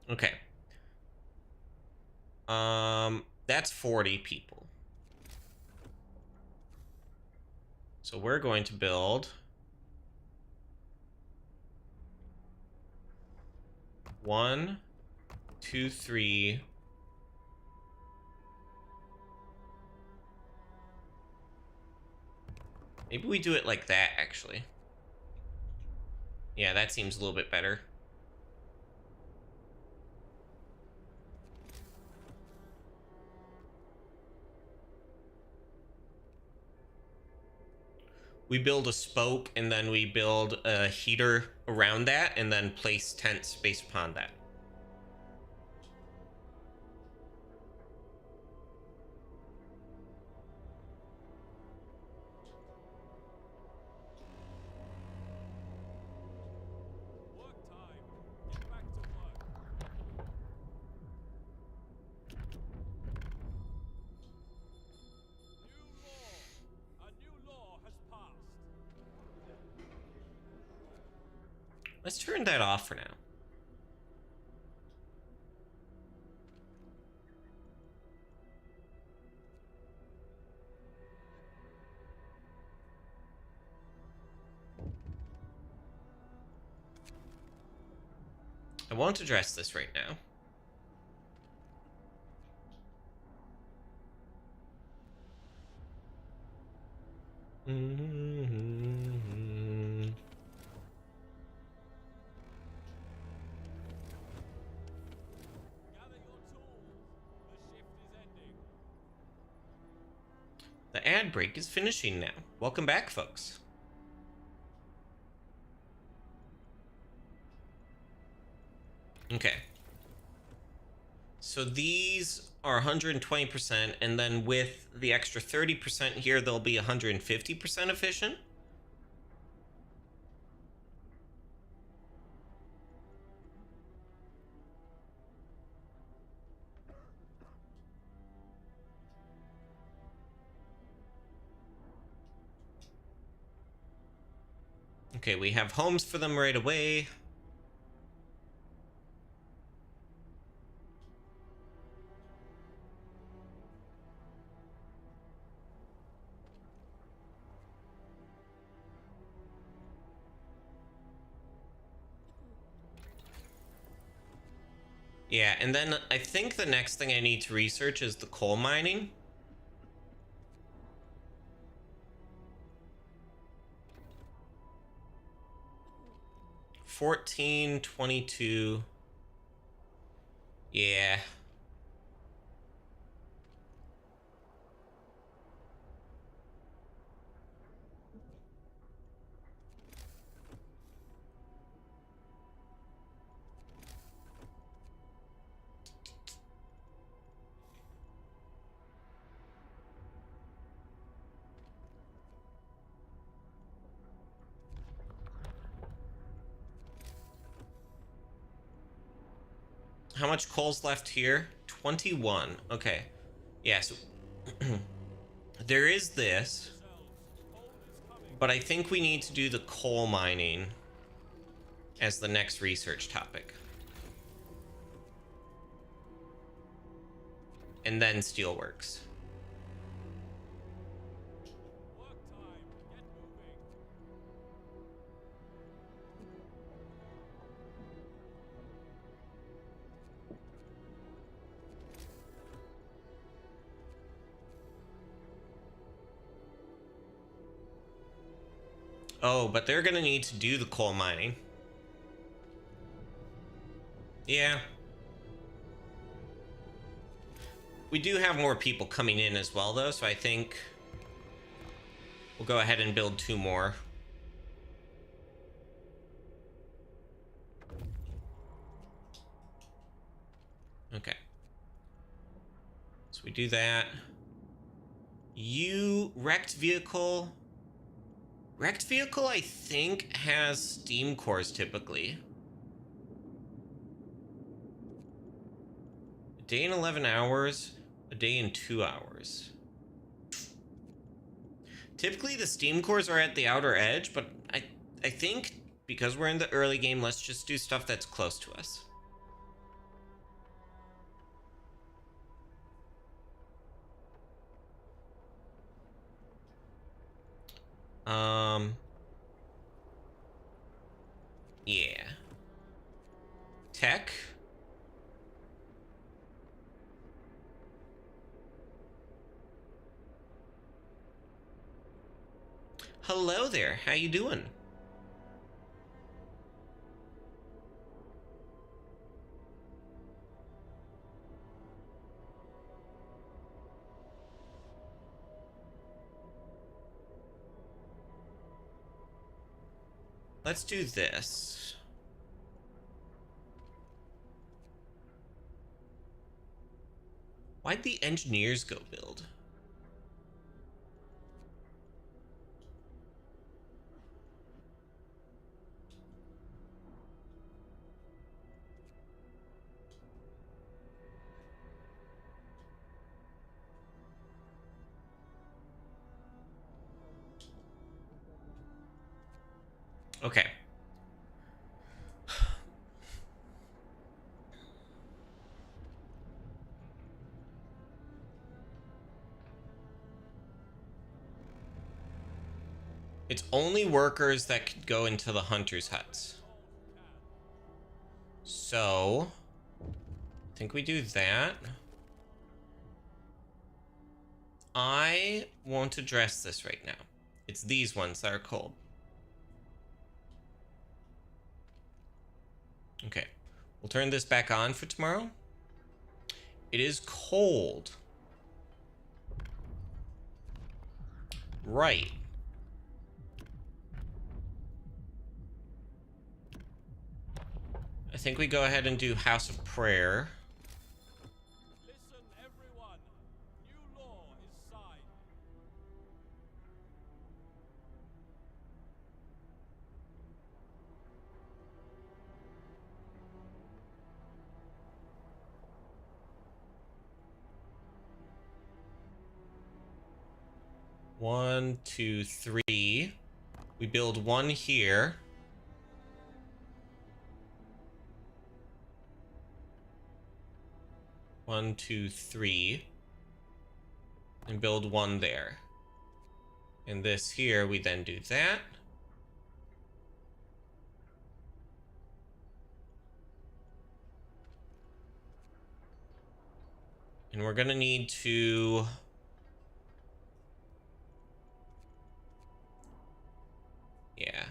Okay. That's 40 people. So we're going to build 1, 2, 3. Maybe we do it like that, actually. Yeah, that seems a little bit better. We build a spoke, and then we build a heater around that, and then place tents based upon that. Let's turn that off for now. I won't address this right now. Gather your tools. The shift is ending. The ad break is finishing now. Welcome back, folks. Okay. So these are 120%, and then with the extra 30% here, they'll be 150% efficient. Okay, we have homes for them right away. Yeah, and then I think the next thing I need to research is the coal mining. $14, $22. Yeah. How much coal's left here? 21. Okay. Yeah, so there is this, but I think we need to do the coal mining as the next research topic. And then steelworks. Work time. Get moving. Oh, but they're gonna need to do the coal mining. Yeah. We do have more people coming in as well, though, so I think we'll go ahead and build 2 more. Okay. So we do that. Wrecked vehicle. Wrecked vehicle, I think, has steam cores typically. A day in 11 hours, a day in 2 hours. Typically, the steam cores are at the outer edge, but I think because we're in the early game, let's just do stuff that's close to us. Yeah. Tech. Hello there. How you doing? Let's do this. Why'd the engineers go build? Okay. It's only workers that could go into the hunters' huts. So, I think we do that. I won't address this right now. It's these ones that are cold. Okay, we'll turn this back on for tomorrow. It is cold. Right. I think we go ahead and do House of Prayer. Listen, everyone. New law is signed. One, two, three. We build one here. One, two, three. And build one there. And this here, we then do that. And we're gonna need to... Yeah.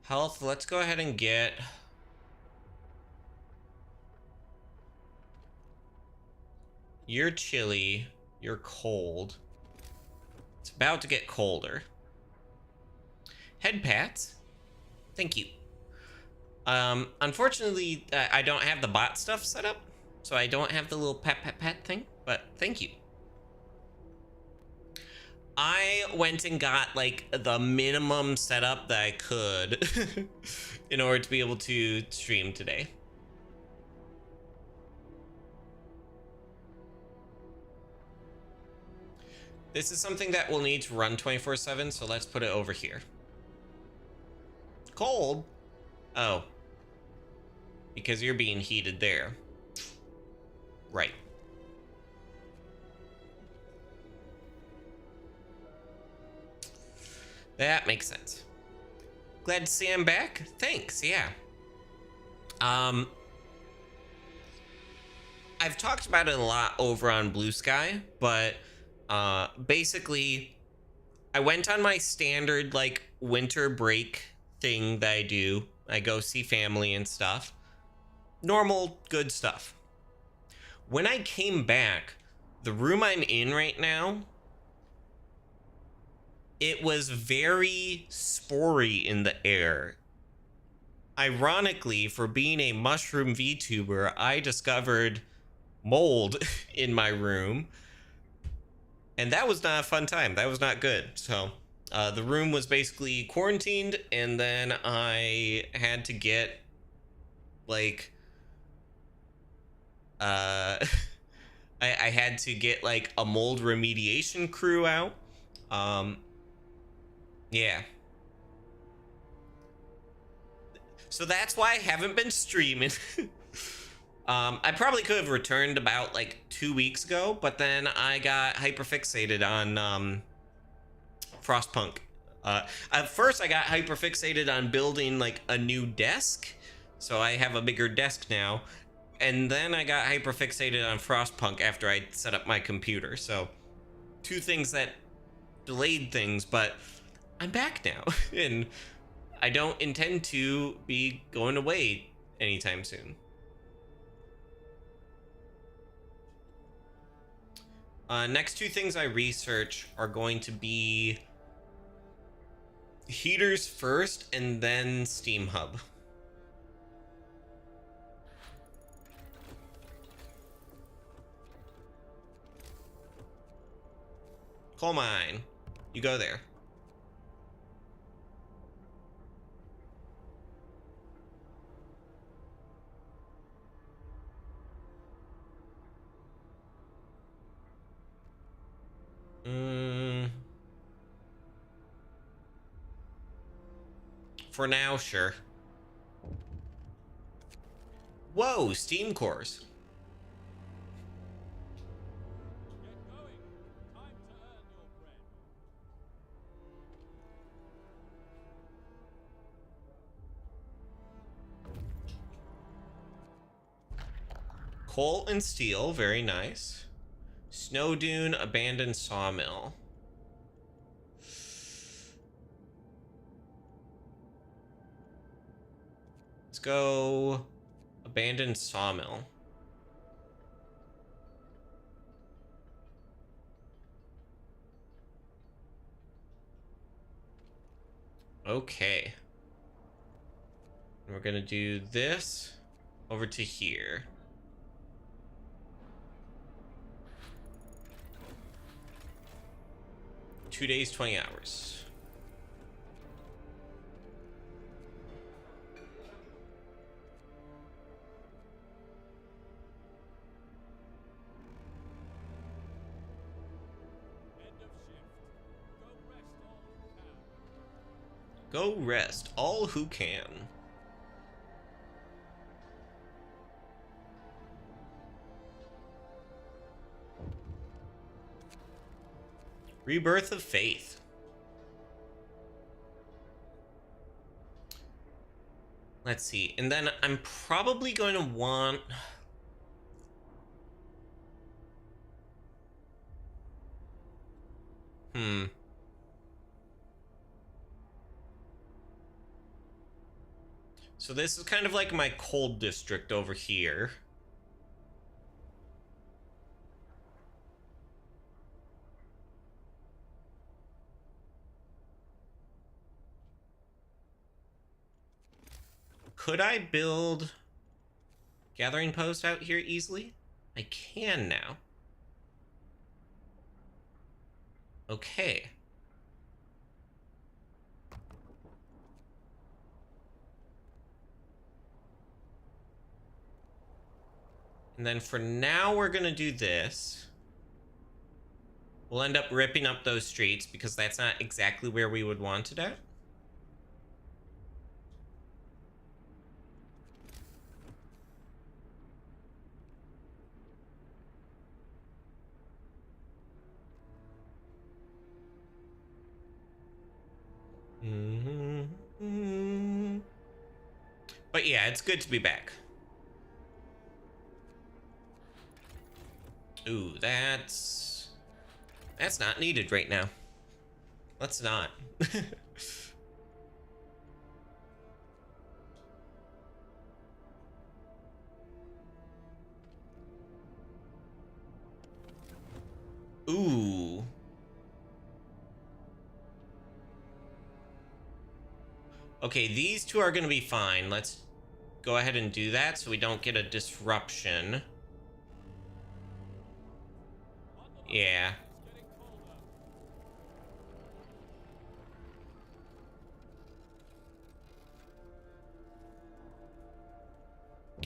Health, let's go ahead and get... You're chilly. You're cold. It's about to get colder. Head pats. Thank you. Unfortunately, I don't have the bot stuff set up, so I don't have the little pat thing, but thank you. I went and got, like, the minimum setup that I could in order to be able to stream today. This is something that will need to run 24/7, so let's put it over here. Cold? Oh. Because you're being heated there. Right. That makes sense. Glad to see I'm back. Thanks, yeah. I've talked about it a lot over on Blue Sky, but basically I went on my standard like winter break thing that I do. I go see family and stuff. Normal, good stuff. When I came back, the room I'm in right now, it was very spory in the air. Ironically, for being a mushroom VTuber, I discovered mold in my room. And that was not a fun time. That was not good. So the room was basically quarantined, and then I had to get like I had to get like a mold remediation crew out. Yeah. So that's why I haven't been streaming. I probably could have returned about like 2 weeks ago, but then I got hyperfixated on Frostpunk. At first I got hyperfixated on building like a new desk, so I have a bigger desk now, and then I got hyperfixated on Frostpunk after I set up my computer. So two things that delayed things, but I'm back now, and I don't intend to be going away anytime soon. Next two things I research are going to be heaters first and then Steam Hub. Coal mine. You go there. For now, sure. Whoa, Steam cores. Get going. Time to earn your bread. Coal and steel, very nice. Snow dune, abandoned sawmill. Let's go abandoned sawmill. Okay. And we're gonna do this over to here. Two days, 20 hours. End of shift. Go rest all who can. Rebirth of Faith. Let's see. And then I'm probably going to want... So this is kind of like my cold district over here. Could I build gathering post out here easily? I can now. Okay. And then for now, we're gonna do this. We'll end up ripping up those streets because that's not exactly where we would want it at. But yeah, it's good to be back. Ooh, that's not needed right now. Let's not. Ooh. Okay, these two are gonna be fine. Let's go ahead and do that so we don't get a disruption. Yeah.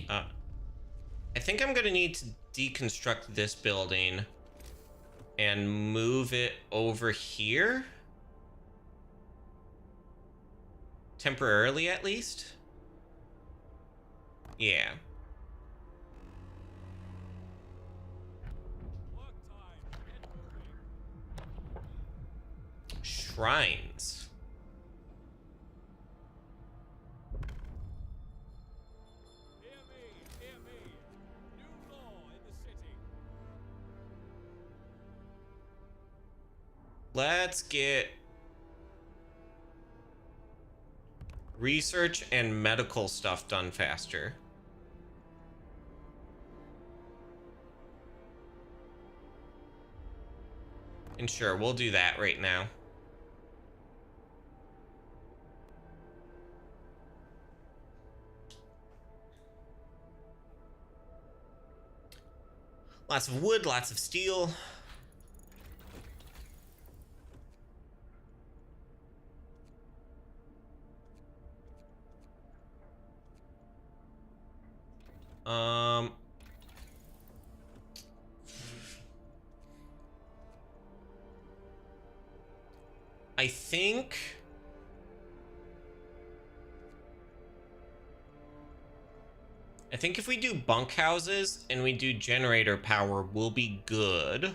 I think I'm gonna need to deconstruct this building and move it over here. Temporarily, at least. Yeah. Shrines. Hear me. New law in the city. Let's get research and medical stuff done faster. And sure, we'll do that right now. Lots of wood, lots of steel. I think if we do bunkhouses and we do generator power, we'll be good.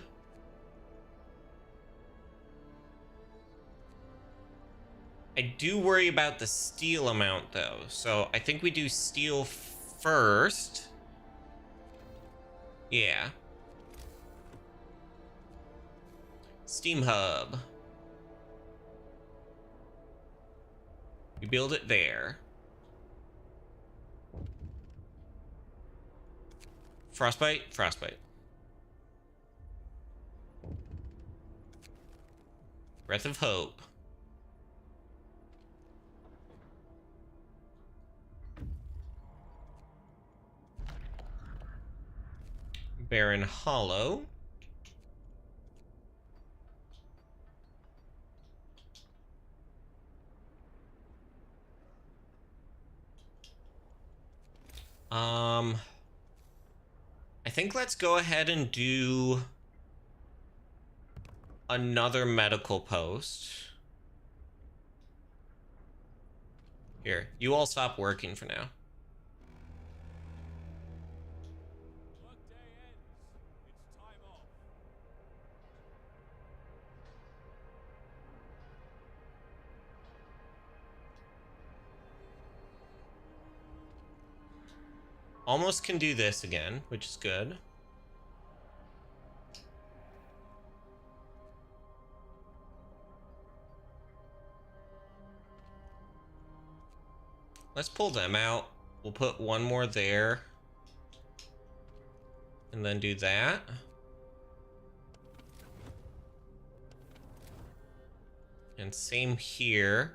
I do worry about the steel amount though, so I think we do steel first. Yeah. Steam hub. You build it there. Frostbite? Frostbite. Breath of hope. Barren Hollow. I think let's go ahead and do another medical post. Here, you all stop working for now. Workday ends. It's time off. Almost can do this again, which is good. Let's pull them out. We'll put one more there. And then do that. And same here.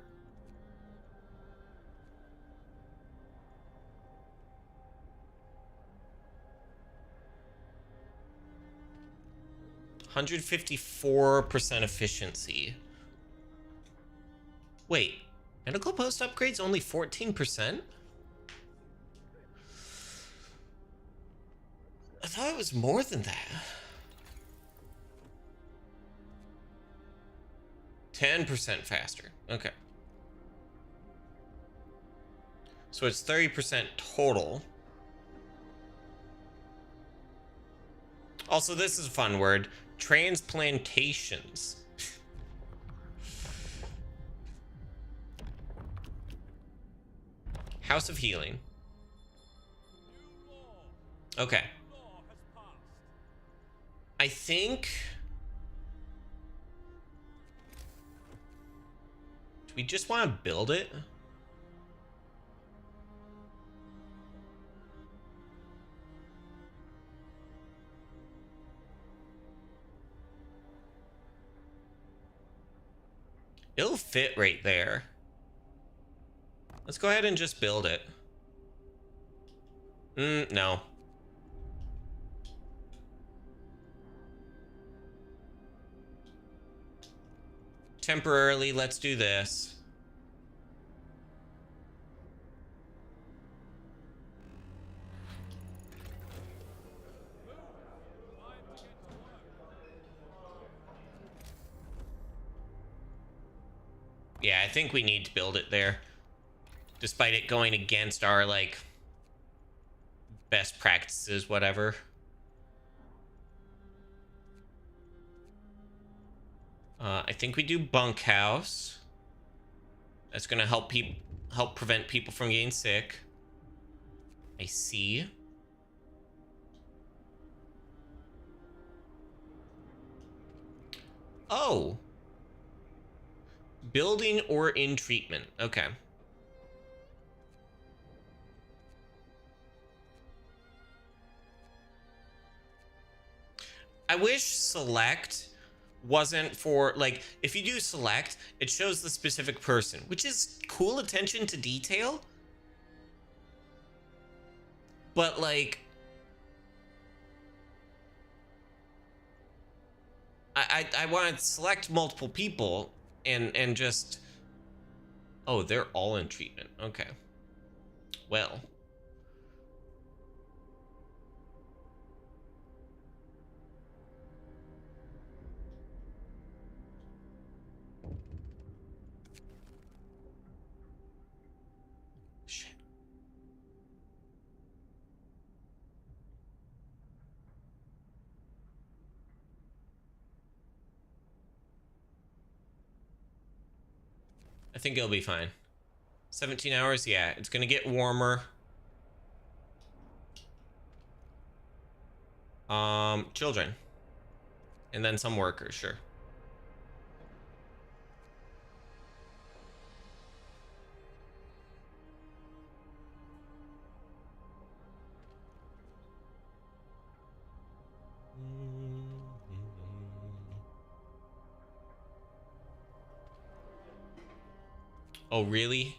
%154% efficiency. Wait, medical post upgrades only 14%? I thought it was more than that. 10% faster. Okay. So it's 30% total. Also, this is a fun word. Transplantations. House of Healing. New law. Okay. Law has passed. I think... Do we just want to build it? It'll fit right there. Let's go ahead and just build it. No. Temporarily, let's do this. Yeah, I think we need to build it there. Despite it going against our, like, best practices, whatever. I think we do bunkhouse. That's gonna help prevent people from getting sick. I see. Oh. Building or in treatment. Okay. I wish select wasn't for, like, if you do select, it shows the specific person, which is cool attention to detail. But, like, I want to select multiple people and just... Oh, they're all in treatment. Okay. Well. Shit. I think it'll be fine. 17 hours, yeah. It's gonna get warmer. Children. And then some workers, sure. Oh, really?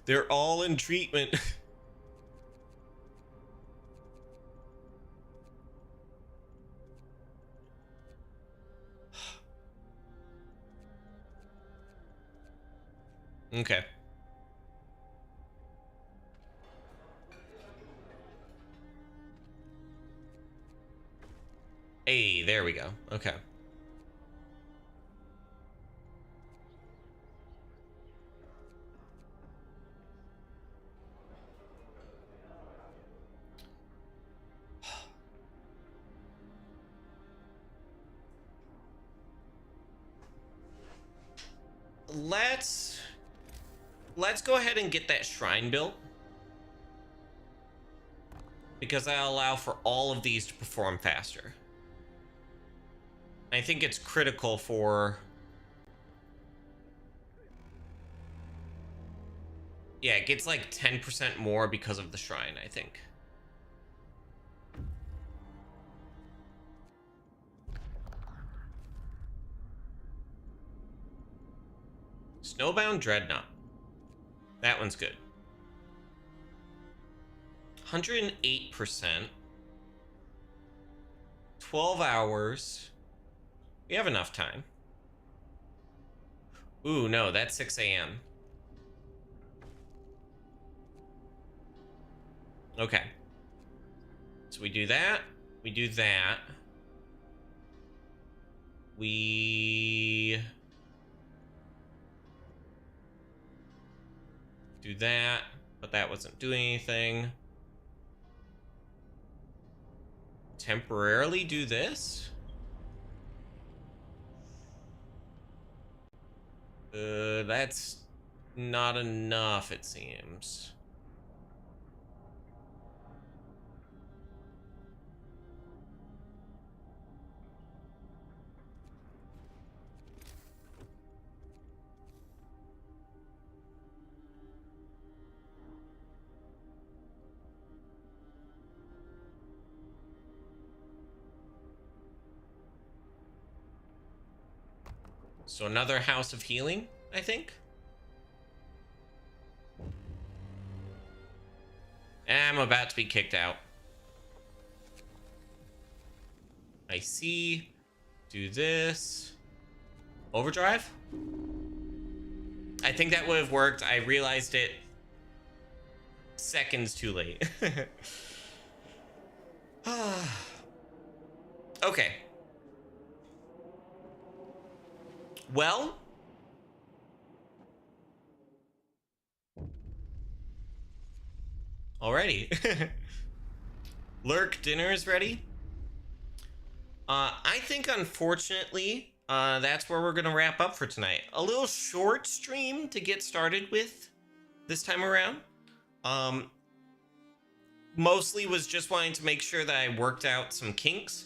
They're all in treatment. Okay. Hey, there we go. Okay. Let's go ahead and get that shrine built, because that'll allow for all of these to perform faster. I think it's critical for... Yeah, it gets like 10% more because of the shrine, I think. Snowbound Dreadnought. That one's good. 108%. 12 hours. We have enough time. Ooh, no, that's 6 a.m. Okay. So we do that. We do that. We do that, but that wasn't doing anything. Temporarily do this? That's not enough, it seems. So another house of healing, I think. I'm about to be kicked out. I see. Do this. Overdrive? I think that would have worked. I realized it seconds too late. Okay. Well, alrighty. Lurk dinner is ready. I think, unfortunately, that's where we're gonna wrap up for tonight. A little short stream to get started with this time around. Mostly was just wanting to make sure that I worked out some kinks.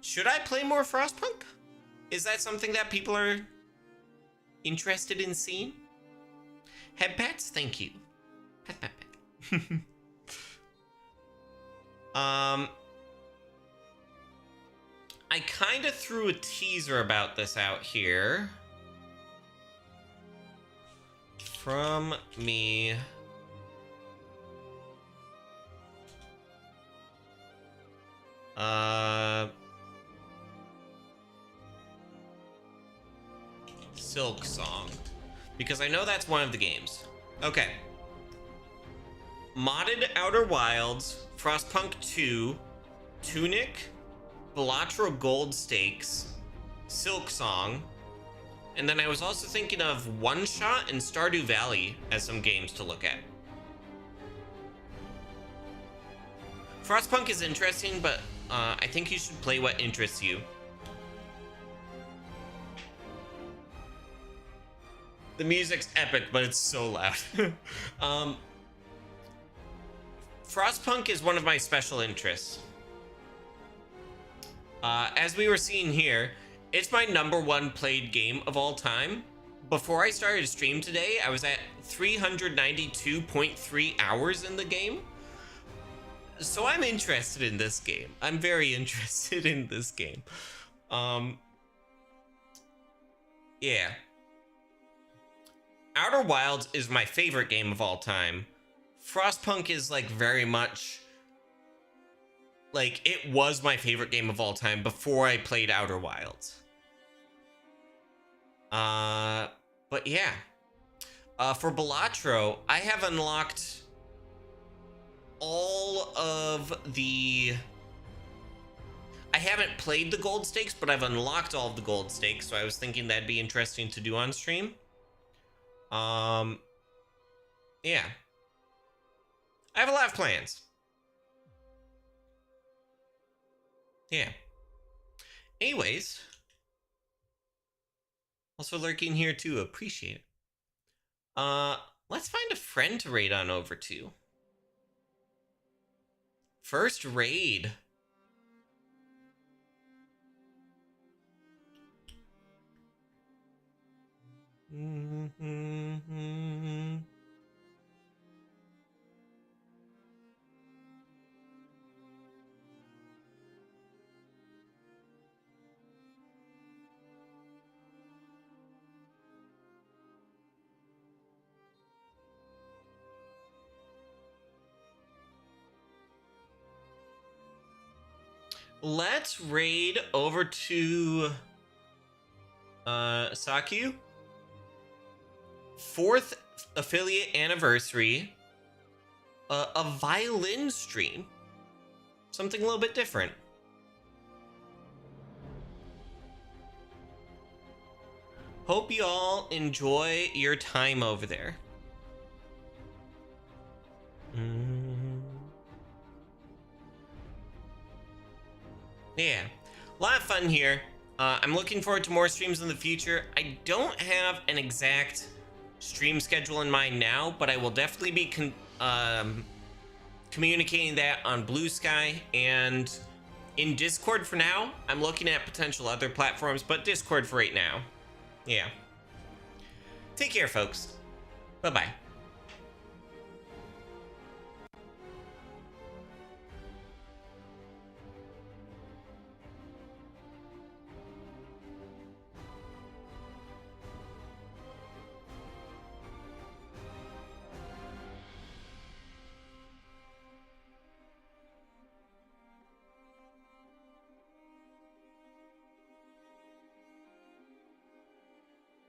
Should I play more Frostpunk? Is that something that people are interested in seeing? Head pats, thank you. Pat, pat, pat. I kind of threw a teaser about this out here. From me. Silk Song. Because I know that's one of the games. Okay. Modded Outer Wilds, Frostpunk 2, Tunic, Balatro Gold Stakes, Silk Song, and then I was also thinking of One Shot and Stardew Valley as some games to look at. Frostpunk is interesting, but I think you should play what interests you. The music's epic, but it's so loud. Frostpunk is one of my special interests. As we were seeing here, it's my #1 played game of all time. Before I started stream today, I was at 392.3 hours in the game. So I'm interested in this game. I'm very interested in this game. Yeah. Outer Wilds is my favorite game of all time. Frostpunk is like very much like it was my favorite game of all time before I played Outer Wilds. But yeah. For Balatro, I have unlocked all of the... I haven't played the gold stakes, but I've unlocked all of the gold stakes, so I was thinking that'd be interesting to do on stream. Yeah. I have a lot of plans. Yeah. Anyways. Also lurking here too. Appreciate it. Let's find a friend to raid on over to. First raid. Let's raid over to Sakyu. 4th affiliate anniversary. A violin stream. Something a little bit different. Hope you all enjoy your time over there. Yeah, a lot of fun here. I'm looking forward to more streams in the future. I don't have an exact stream schedule in mind now, but I will definitely be communicating that on Blue Sky and in Discord for now. I'm looking at potential other platforms, but Discord for right now. Yeah. Take care, folks. Bye-bye.